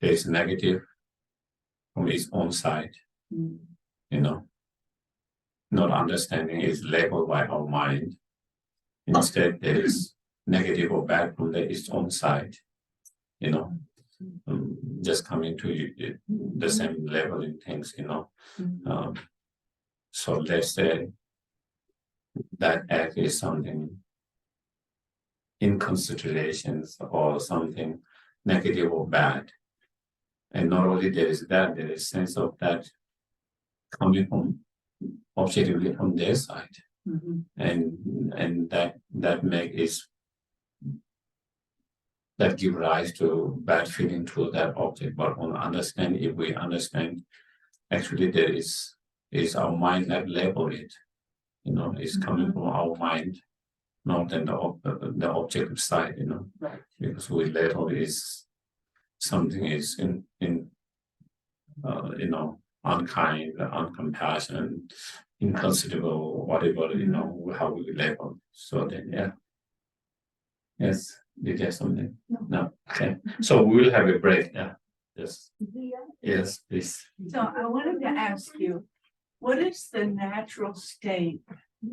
there's negative from its own side, not understanding is labeled by our mind. Instead, there is negative or bad from its own side, just coming to the same level in things, So let's say that act is something in considerations or something negative or bad. And not only there is that, there is sense of that coming from objectively from their side. Mm-hmm. And that give rise to bad feeling to that object. But if we understand, actually there is our mind that label it, it's coming from our mind, not in the objective side, Right. Because we label is something is in unkind, uncompassionate, inconsiderable, whatever, how we label. So then, yeah. Yes, did you have something? No. Okay. So we will have a break. Yeah. Yes, please. So I wanted to ask you, what is the natural state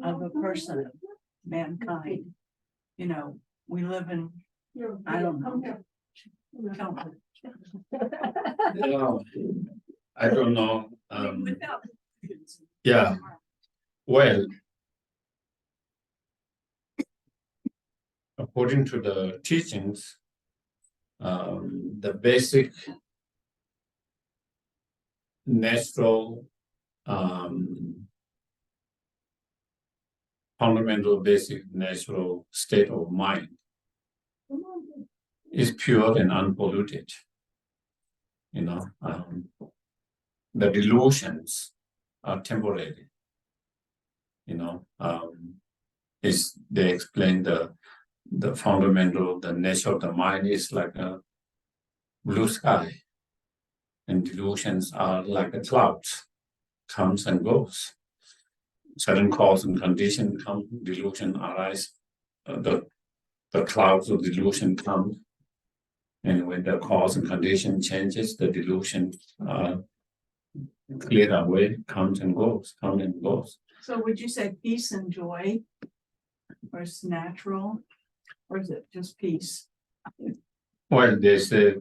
of a person, mankind? We live in, I don't know. I don't know. Yeah. Well, according to the teachings, the basic natural fundamental basic natural state of mind is pure and unpolluted. The delusions are temporary. Is they explain the fundamental, the nature of the mind is like a blue sky, and delusions are like the clouds, comes and goes. Certain cause and condition come, delusion arise. The clouds of delusion come, and when the cause and condition changes, the delusion clear away, comes and goes, comes and goes. So would you say peace and joy, or is natural, or is it just peace? Well, they say,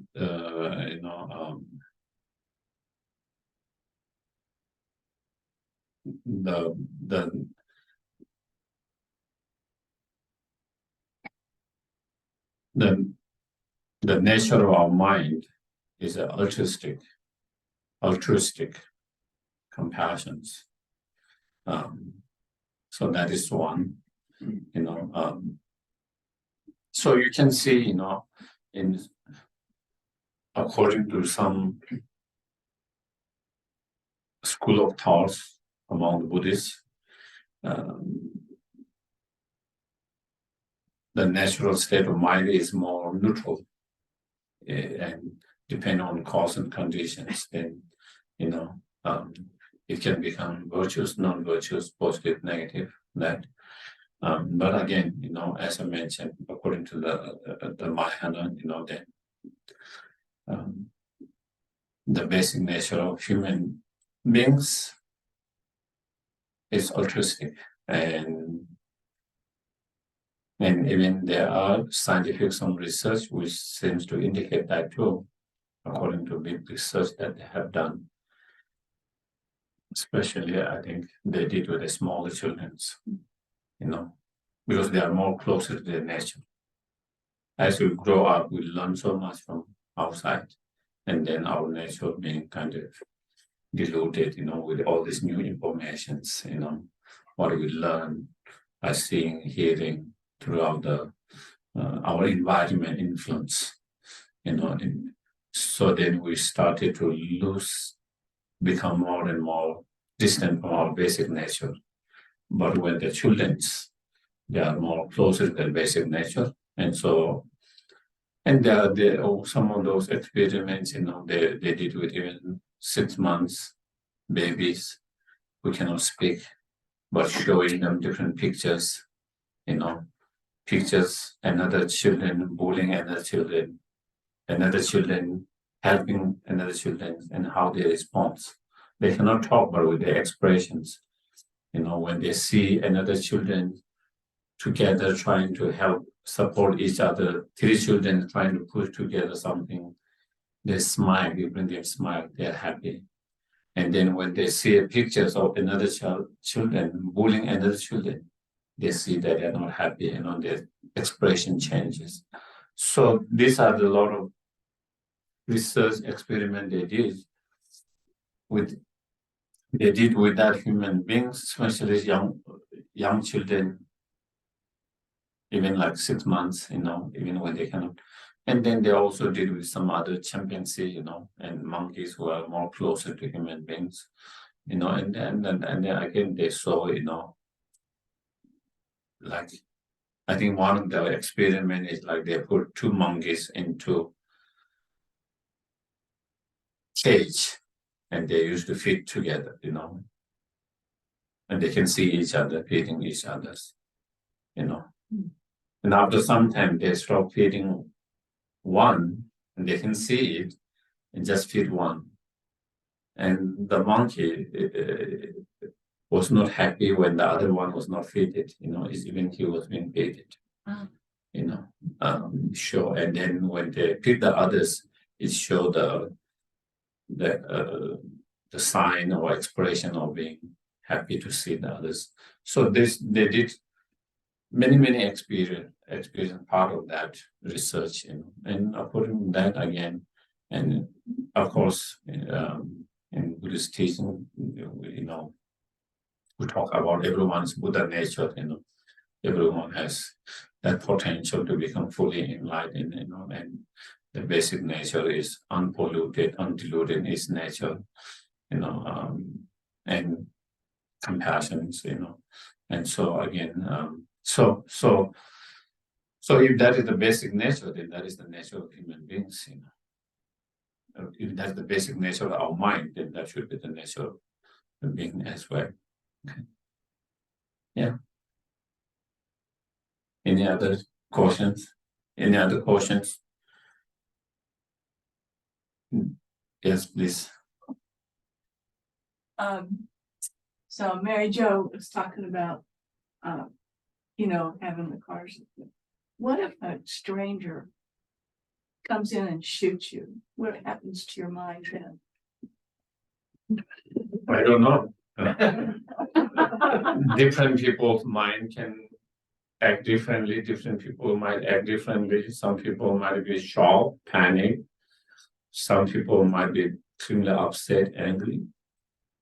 the nature of our mind is altruistic compassions. So that is one, so you can see, in according to some school of thoughts among the Buddhists, the natural state of mind is more neutral, and depending on cause and conditions, then it can become virtuous, non-virtuous, positive, negative, that. But again, as I mentioned, according to the Mahayana, that the basic nature of human beings is altruistic, and even there are scientific some research which seems to indicate that too, according to big research that they have done. Especially, I think they did with the smaller childrens, because they are more closer to their nature. As we grow up, we learn so much from outside, and then our nature being kind of diluted, with all these new informations, what we learn by seeing, hearing throughout our environment influence, so then we started to become more and more distant from our basic nature. But when the children's, they are more closer to their basic nature, and there are some of those experiments, they did with even 6 months babies who cannot speak, but showing them different pictures, another children bullying another children helping another children, and how they respond. They cannot talk, but with their expressions, when they see another children together trying to help support each other, 3 children trying to push together something, they smile, you bring them smile, they're happy. And then when they see pictures of another children bullying another children, they see that they're not happy, their expression changes. So these are a lot of research experiment they did with that human beings, especially young children, even like 6 months, even when they cannot. And then they also did with some other chimpanzee, and monkeys who are more closer to human beings, and then again they saw, like, I think one of the experiment is like they put 2 monkeys into cage, and they used to feed together, and they can see each other feeding each other's, and after some time they stop feeding one, and they can see it, and just feed one. And the monkey was not happy when the other one was not feeded, even he was being feeded. Show, and then when they feed the others, it showed the sign or expression of being happy to see the others. So they did many experience part of that research, and according to that again, and of course, in Buddhist teaching, we talk about everyone's Buddha nature, everyone has that potential to become fully enlightened, and the basic nature is unpolluted, undiluted is nature, and compassion, and so again, so if that is the basic nature, then that is the nature of human beings, If that's the basic nature of our mind, then that should be the nature of the being as well. Okay. Yeah. Any other questions? Any other questions? Yes, please. So Mary Jo was talking about, having the cars. What if a stranger comes in and shoots you? What happens to your mind then? I don't know. Different people's mind can act differently. Different people might act differently. Some people might be shocked, panic. Some people might be extremely upset, angry.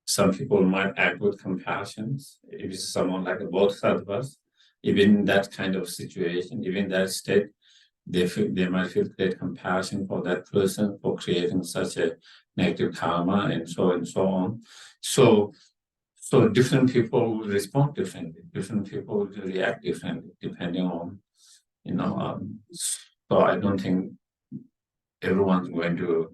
Some people might act with compassion. If it's someone like both of us, even in that kind of situation, even that state, they might feel great compassion for that person for creating such a negative karma and so on. So different people will respond differently. Different people will react differently depending on, so I don't think everyone's going to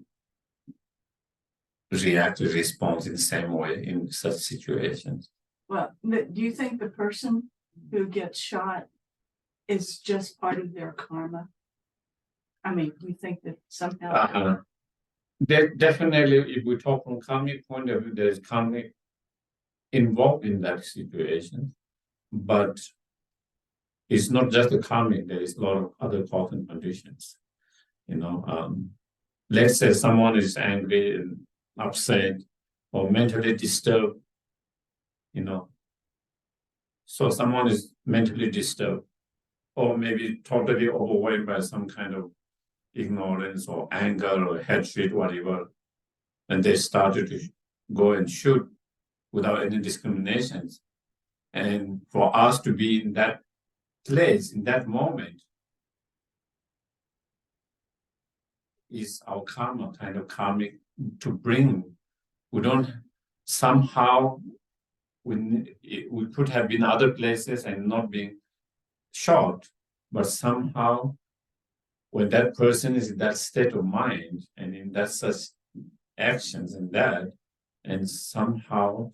react or respond in the same way in such situations. Well, do you think the person who gets shot is just part of their karma? I mean, do you think that somehow? Definitely, if we talk from karmic point of view, there is karmic involved in that situation, but it's not just the karmic. There is a lot of other cause and conditions. Let's say someone is angry and upset or mentally disturbed. So someone is mentally disturbed, or maybe totally overwhelmed by some kind of ignorance or anger or hatred, whatever, and they started to go and shoot without any discriminations. And for us to be in that place, in that moment, is our karma, kind of karmic to bring. We don't somehow, we could have been other places and not being shot, but somehow when that person is in that state of mind and in that such actions and somehow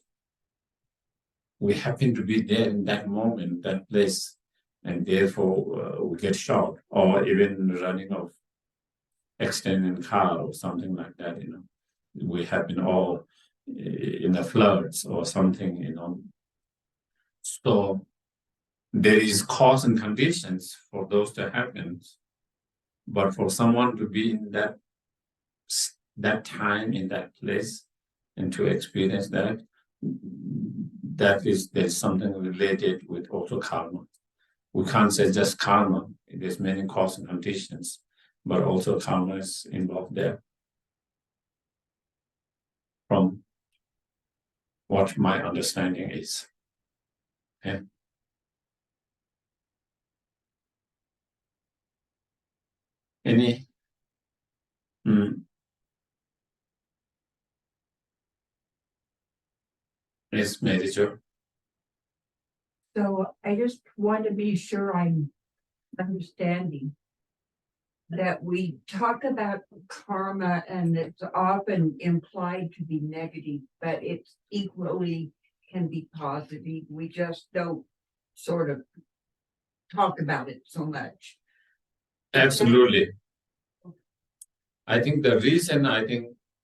we happen to be there in that moment, that place, and therefore we get shot, or even running off accident in car or something like that, we have been all in the floods or something, So there is cause and conditions for those to happen, but for someone to be in that time, in that place, and to experience there's something related with also karma. We can't say just karma. There's many cause and conditions, but also karma is involved there. From what my understanding is. Okay. Any? Yes, Manager. So I just want to be sure I'm understanding that we talk about karma and it's often implied to be negative, but it's equally can be positive. We just don't sort of talk about it so much. Absolutely. I think the reason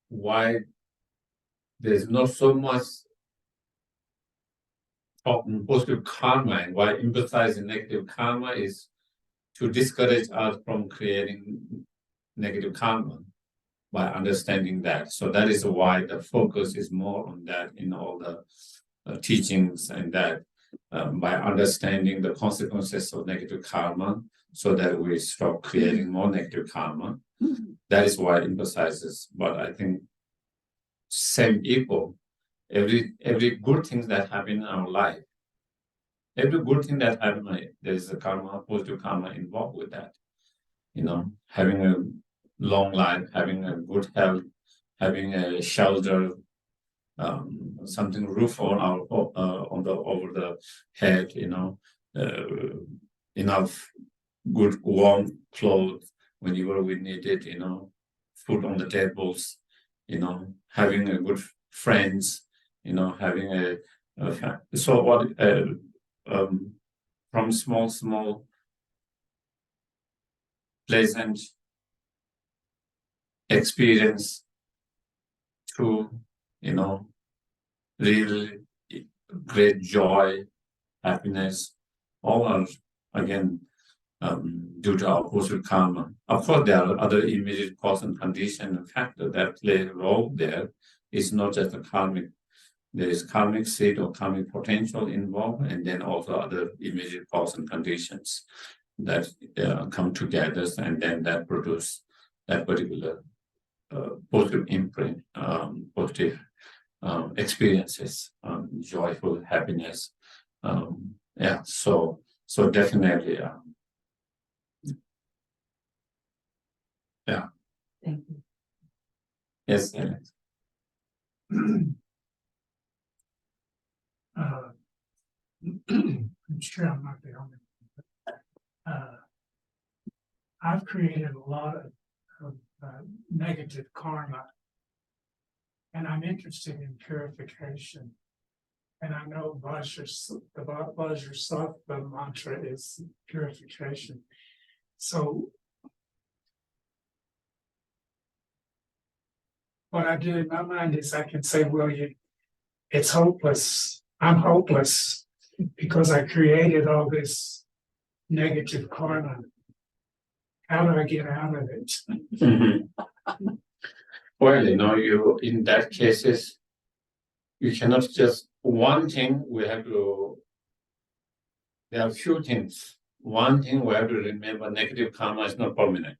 why there's not so much talk on positive karma and why emphasizing negative karma is to discourage us from creating negative karma by understanding that. So that is why the focus is more on that in all the teachings and that. by understanding the consequences of negative karma, so that we stop creating more negative karma. That is why it emphasizes. But I think same equal. Every good thing that happen in our life, every good thing that happen, there is a karma, positive karma involved with that. Having a long life, having a good health, having a shelter, something roof on our over the head, enough good warm clothes whenever we need it, food on the tables, having a good friends, having so what from small pleasant experience to really great joy, happiness, all are again due to our positive karma. Of course, there are other immediate cause and condition and factor that play a role there. It's not just a karmic. There is karmic seed or karmic potential involved, and then also other immediate cause and conditions that come together, and then that produce that particular positive imprint, positive experiences, joyful happiness. So definitely, Thank you. yes, Alex. I'm sure I'm not the only one. I've created a lot of negative karma, and I'm interested in purification. And I know the Vajrasattva mantra is purification. So what I do in my mind is I can say, well, it's hopeless. I'm hopeless because I created all this negative karma. How do I get out of it? Mm-hmm. Well, you in that cases, you cannot just one thing. There are few things. One thing we have to remember: negative karma is not permanent.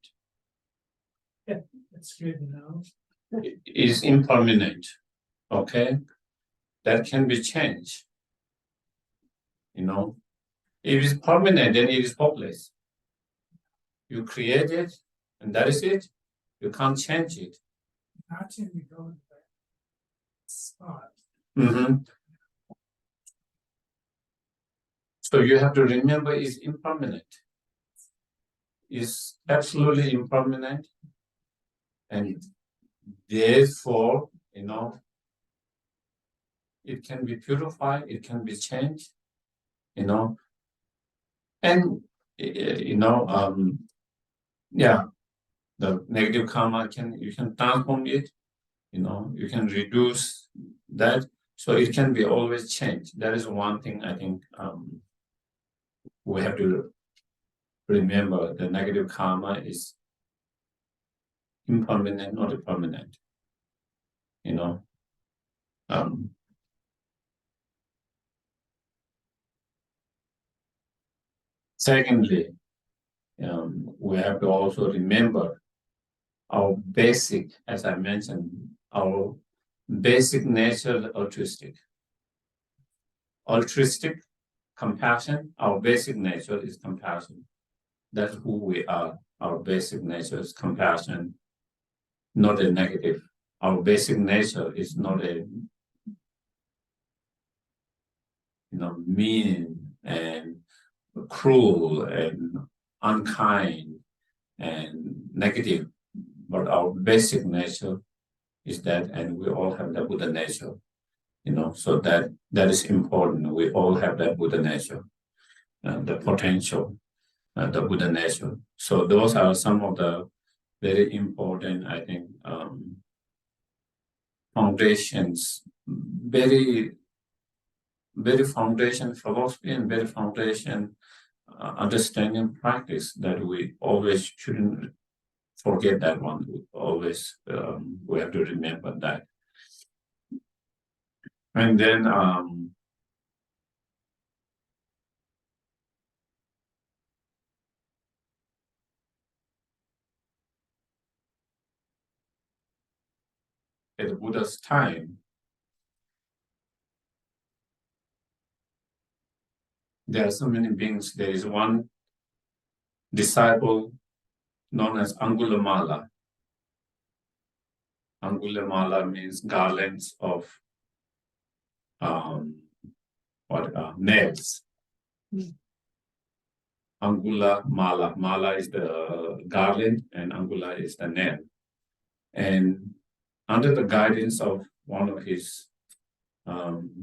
Yeah, that's good to know. It is impermanent. Okay, that can be changed. If it is permanent, then it is hopeless. You create it, and that is it. You can't change it. How can we go to that spot? Mm-hmm. So you have to remember it's impermanent. It's absolutely impermanent. And therefore, it can be purified, it can be changed, and the negative karma you can transform it, you can reduce that, so it can be always changed. That is one thing I think we have to remember. The negative karma is impermanent, not permanent. Secondly, we have to also remember our basic, as I mentioned, our basic nature is altruistic. Altruistic, compassion, our basic nature is compassion. That's who we are. Our basic nature is compassion, not a negative. Our basic nature is not a mean and cruel and unkind and negative, but our basic nature is that, and we all have that Buddha nature, so that is important. We all have that Buddha nature, the potential, the Buddha nature. So those are some of the very important, I think, foundations, very, very foundation philosophy and very foundation understanding practice that we always shouldn't forget. That one. Always we have to remember that. And then at the Buddha's time, there are so many beings. There is one disciple known as Angulimala. Angulimala means garlands of nails. Angula Mala. Mala is the garland and Angula is the nail. And under the guidance of one of his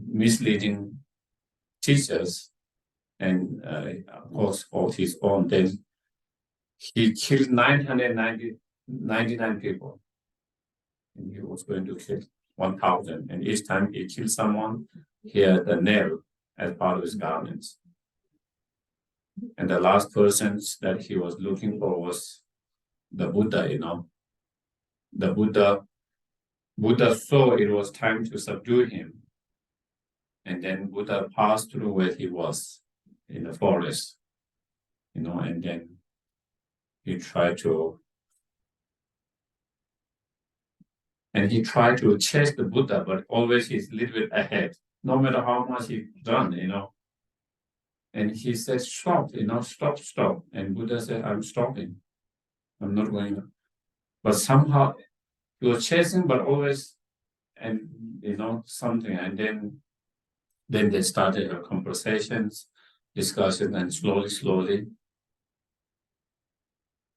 misleading teachers, and of course of his own, then he killed 999 people. And he was going to kill 1,000. And each time he killed someone, he had a nail as part of his garments. And the last persons that he was looking for was the Buddha, The Buddha saw it was time to subdue him. And then Buddha passed through where he was in the forest, and then he tried to chase the Buddha, but always he's a little bit ahead, no matter how much he run, And he said, stop, stop. And Buddha said, I'm stopping. I'm not going. But somehow he was chasing, but always, and something. And then they started conversations, discussions, and slowly,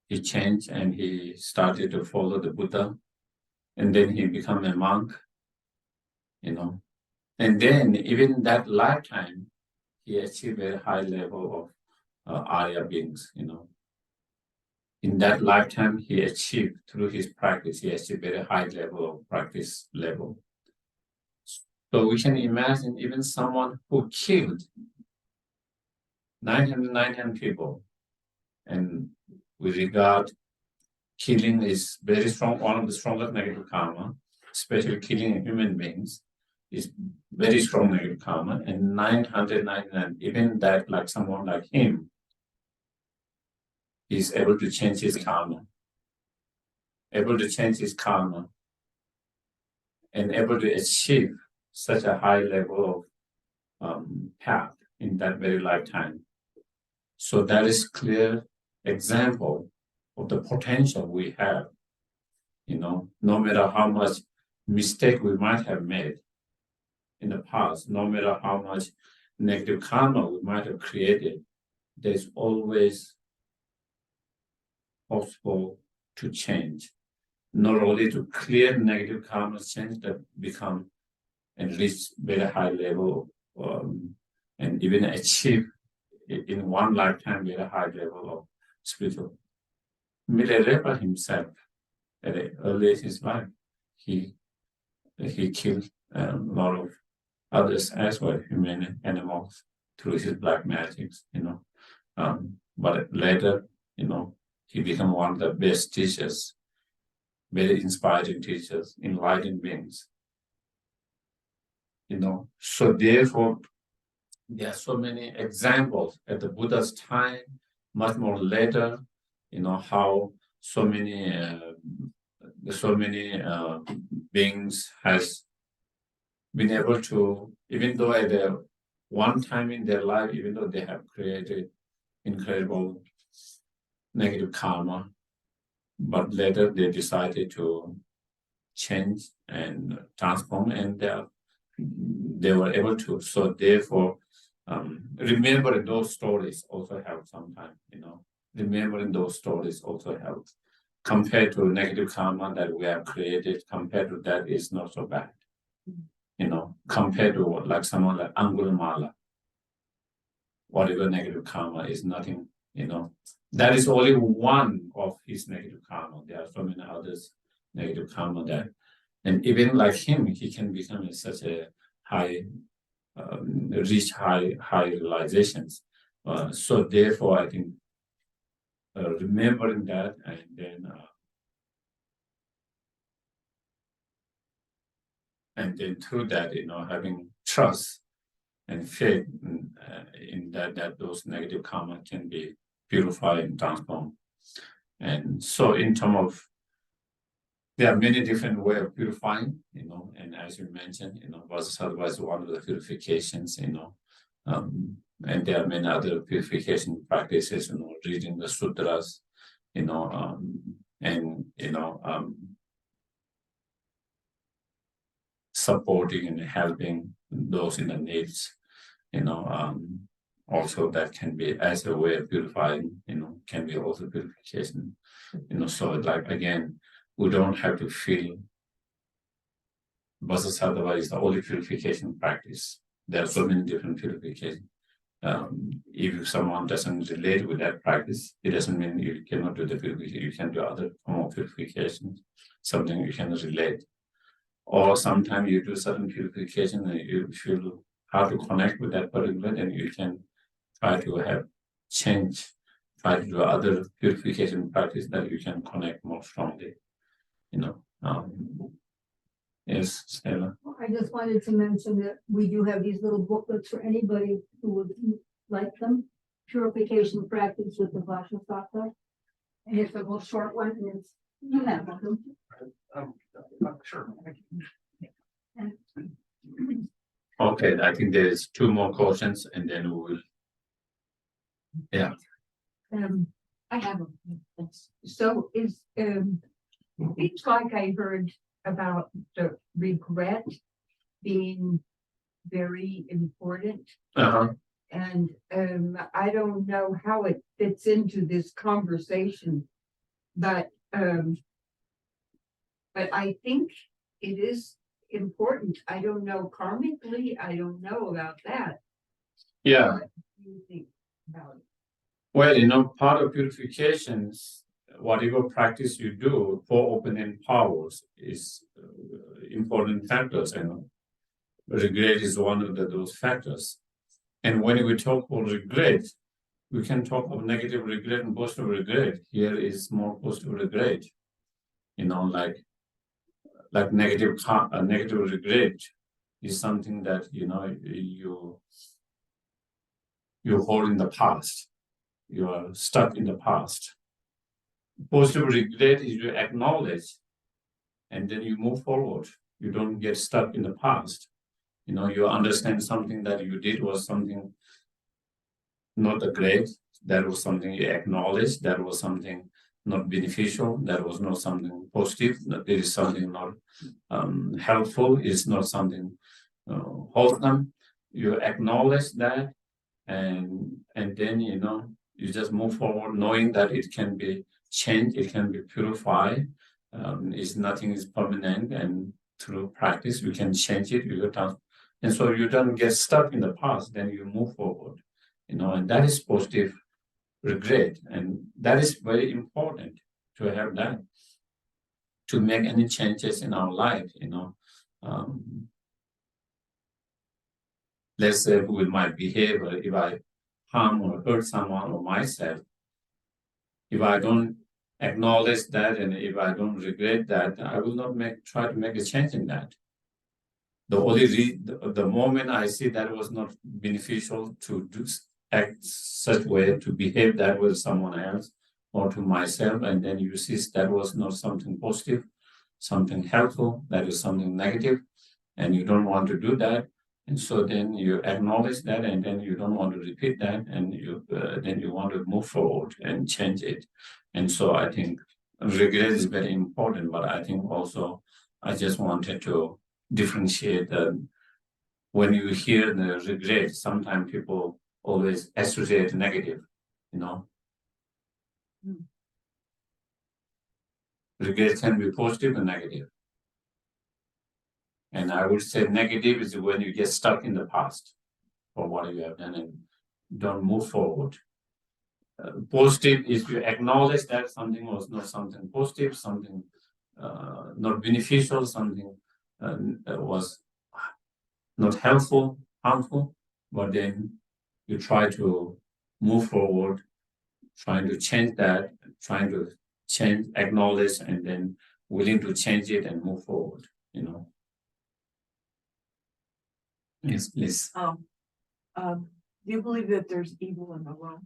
he changed and he started to follow the Buddha. And then he became a monk, And then even that lifetime, he achieved a high level of Arya beings, In that lifetime, he achieved, through his practice, he achieved very high level of practice level. So we can imagine even someone who killed 999 people, and we regard killing is very strong, one of the strongest negative karma, especially killing human beings is very strong negative karma, and 999, even that, like someone like him, is able to change his karma, and able to achieve such a high level of path in that very lifetime. So that is clear example of the potential we have, no matter how much mistake we might have made in the past, no matter how much negative karma we might have created, there's always possible to change. Not only to clear negative karma, change that become and reach very high level, and even achieve in one lifetime very high level of spiritual. Milarepa himself, early in his life, he killed a lot of others as well, human animals, through his black magics, But later, he became one of the best teachers, very inspiring teachers, enlightened beings. So therefore, there are so many examples at the Buddha's time, much more later, how so many beings has been able to, even though at one time in their life, even though they have created incredible negative karma, but later they decided to change and transform, and they were able to. So therefore, remembering those stories also helps sometimes, remembering those stories also helps. Compared to negative karma that we have created, compared to that is not so bad. Compared to like someone like Angulimala, whatever negative karma is nothing, that is only one of his negative karma. There are so many others negative karma that, and even like him, he can become such a high, reach high realizations. So therefore, I think remembering that, and then through that, having trust and faith in that those negative karma can be purified and transformed. And so in terms of there are many different ways of purifying, and as you mentioned, Bodhisattva is one of the purifications, and there are many other purification practices, reading the sutras, and supporting and helping those in the needs, also that can be as a way of purifying, can be also purification, so like again, we don't have to feel Bodhisattva is the only purification practice. There are so many different purifications. If someone doesn't relate with that practice, it doesn't mean you cannot do the purification. You can do other form of purification, something you can relate. Or sometimes you do certain purification and you feel how to connect with that particular, and you can try to have change, try to do other purification practice that you can connect more strongly. Yes, Stella. I just wanted to mention that we do have these little booklets for anybody who would like them. Purification practice with the Vajrasattva. And it's a little short one, and it's, you have them. Sure. Okay, I think there is 2 more questions, and then we will. Yeah. I have a, so is, it's like I heard about the regret being very important. Uh-huh. And I don't know how it fits into this conversation, but I think it is important. I don't know karmically, I don't know about that. Yeah. What do you think about it? Well, part of purifications, whatever practice you do for opening powers is important factors. Regret is one of those factors. And when we talk about regret, we can talk of negative regret and positive regret. Here is more positive regret. Like negative regret is something that you hold in the past. You are stuck in the past. Positive regret is you acknowledge and then you move forward. You don't get stuck in the past. You understand something that you did was something not great. That was something you acknowledged. That was something not beneficial. That was not something positive. It is something not helpful. It's not something wholesome. You acknowledge that, and then you just move forward, knowing that it can be changed, it can be purified. Nothing is permanent, and through practice we can change it. And so you don't get stuck in the past. Then you move forward, and that is positive regret, and that is very important to have that to make any changes in our life. Let's say with my behavior, if I harm or hurt someone or myself, if I don't acknowledge that and if I don't regret that, I will not try to make a change in that. The moment I see that was not beneficial to act such way, to behave that with someone else or to myself, and then you see that was not something positive, something helpful, that is something negative, and you don't want to do that. And so then you acknowledge that, and then you don't want to repeat that, and then you want to move forward and change it. And so I think regret is very important, but I think also I just wanted to differentiate when you hear the regret, sometimes people always associate negative, Regret can be positive and negative. And I would say negative is when you get stuck in the past for what you have done and don't move forward. Positive is you acknowledge that something was not something positive, something not beneficial, something was not helpful, harmful, but then you try to move forward, trying to change that, acknowledge, and then willing to change it and move forward, Yes, please. Do you believe that there's evil in the world?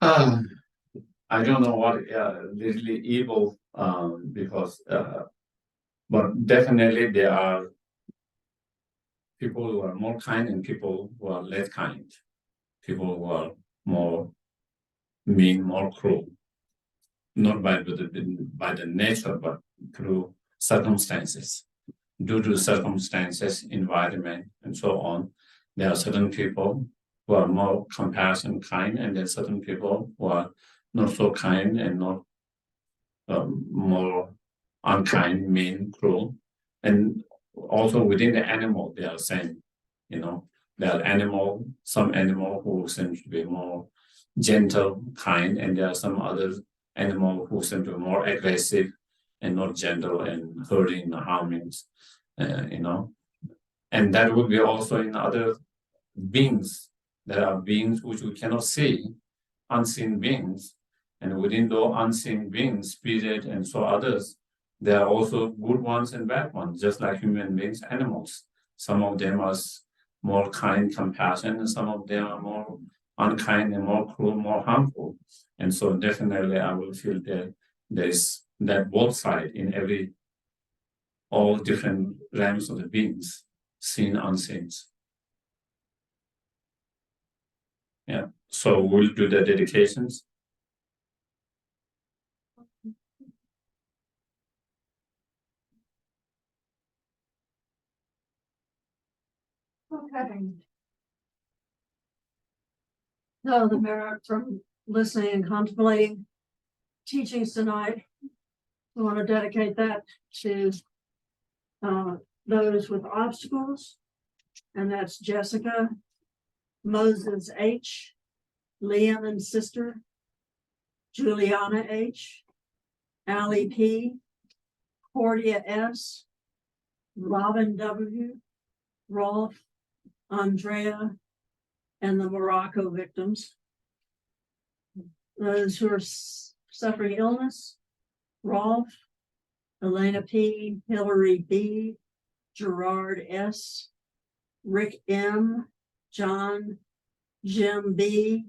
I don't know what literally evil because but definitely there are people who are more kind and people who are less kind, people who are more mean, more cruel, not by the nature, but through circumstances. Due to circumstances, environment, and so on, there are certain people who are more compassionate, kind, and there are certain people who are not so kind and not more unkind, mean, cruel. And also within the animal, they are same. There are some animal who seem to be more gentle, kind, and there are some other animal who seem to be more aggressive and not gentle and hurting, harming. And that would be also in other beings. There are beings which we cannot see, unseen beings. And within those unseen beings, spirit and so others, there are also good ones and bad ones, just like human beings, animals. Some of them are more kind, compassionate, and some of them are more unkind and more cruel, more harmful. And so definitely I will feel that there's that both sides in all different realms of the beings, seen, unseen. Yeah, so we'll do the dedications. Okay. So the merit from listening and contemplating teachings tonight, we want to dedicate that to those with obstacles, and that's Jessica, Moses H, Liam and sister, Juliana H, Allie P, Cordia S, Robin W, Rolf, Andrea, and the Morocco victims. Those who are suffering illness, Rolf, Elena P, Hillary B, Gerard S, Rick M, John, Jim B,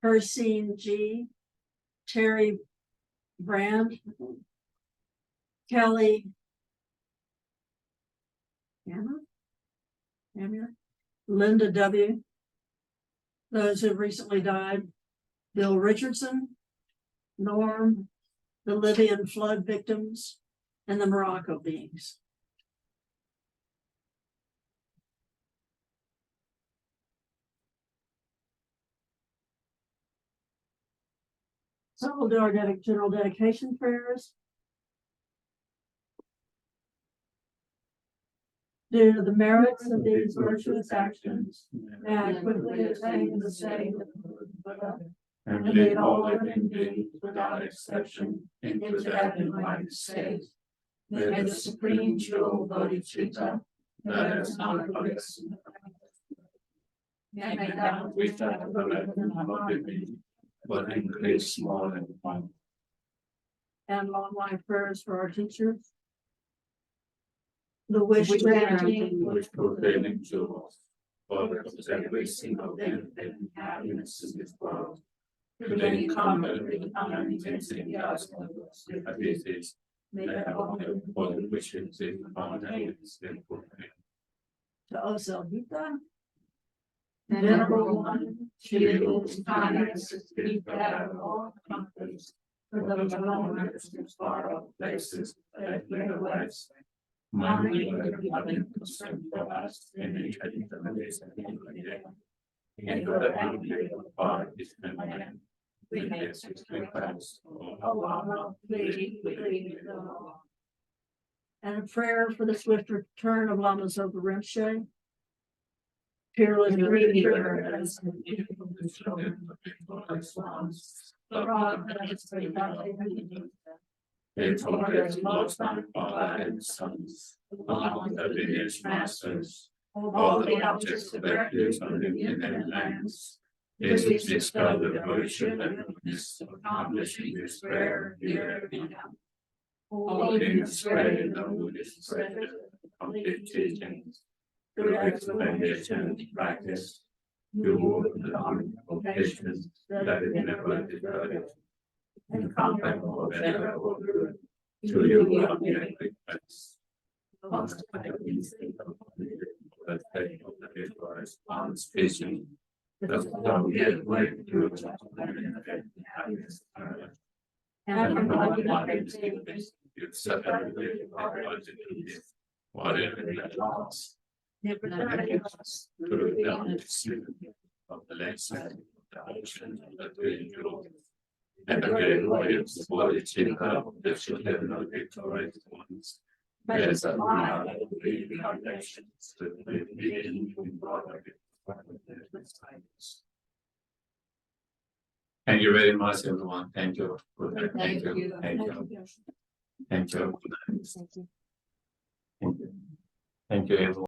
Persine G, Terry Brand, Kelly, Hammer, Linda W, those who have recently died, Bill Richardson, Norm, the Libyan flood victims, and the Morocco beings. So we'll do our general dedication prayers. Due to the merits of these virtuous actions, may I quickly attain the state of Buddha, and lead all living beings without exception into that enlightened state. May the supreme jewel Bodhicitta, that is not place, may that which I have in me, but increase more than one. And long life prayers for our teachers. The wish granting, which prevailing jewels, for every single thing and happiness in this world. Today, comfort with unintensity as abilities, may all the wishes in abundance and fulfilled. To Oselhita, Venerable One, shields, kindness, speak that of all comforts, for those wanders in far off places that their lives. Minding and loving concern for us in each of the days and every day. And for the angry of God is command. We make six requests. Allah, please, and a prayer for the swift return of Lama Zopa Rinpoche. Fearless reader as the beautiful children of swans. The rock that is they taught us most on Father and sons, along the lineage masters, all the objects of refuge on Indian lands. It is dispelled the virtue and goodness of accomplishing this prayer near and holding astray the Buddhist spread of complete teachings, through explanation and practice, you will become patience that is never developed. and contact of to you of the request. Last I will say that faith of the request on speaking. That's how we get way to and you set everything whatever it was. Never to the balance of the landscape, the ocean, the green and the great waves, what it's in the should have no victorious ones. As a man, the foundations to the beginning of Thank you very much, everyone. Thank you. Thank you. Thank you. Thank you. Thank you, everyone.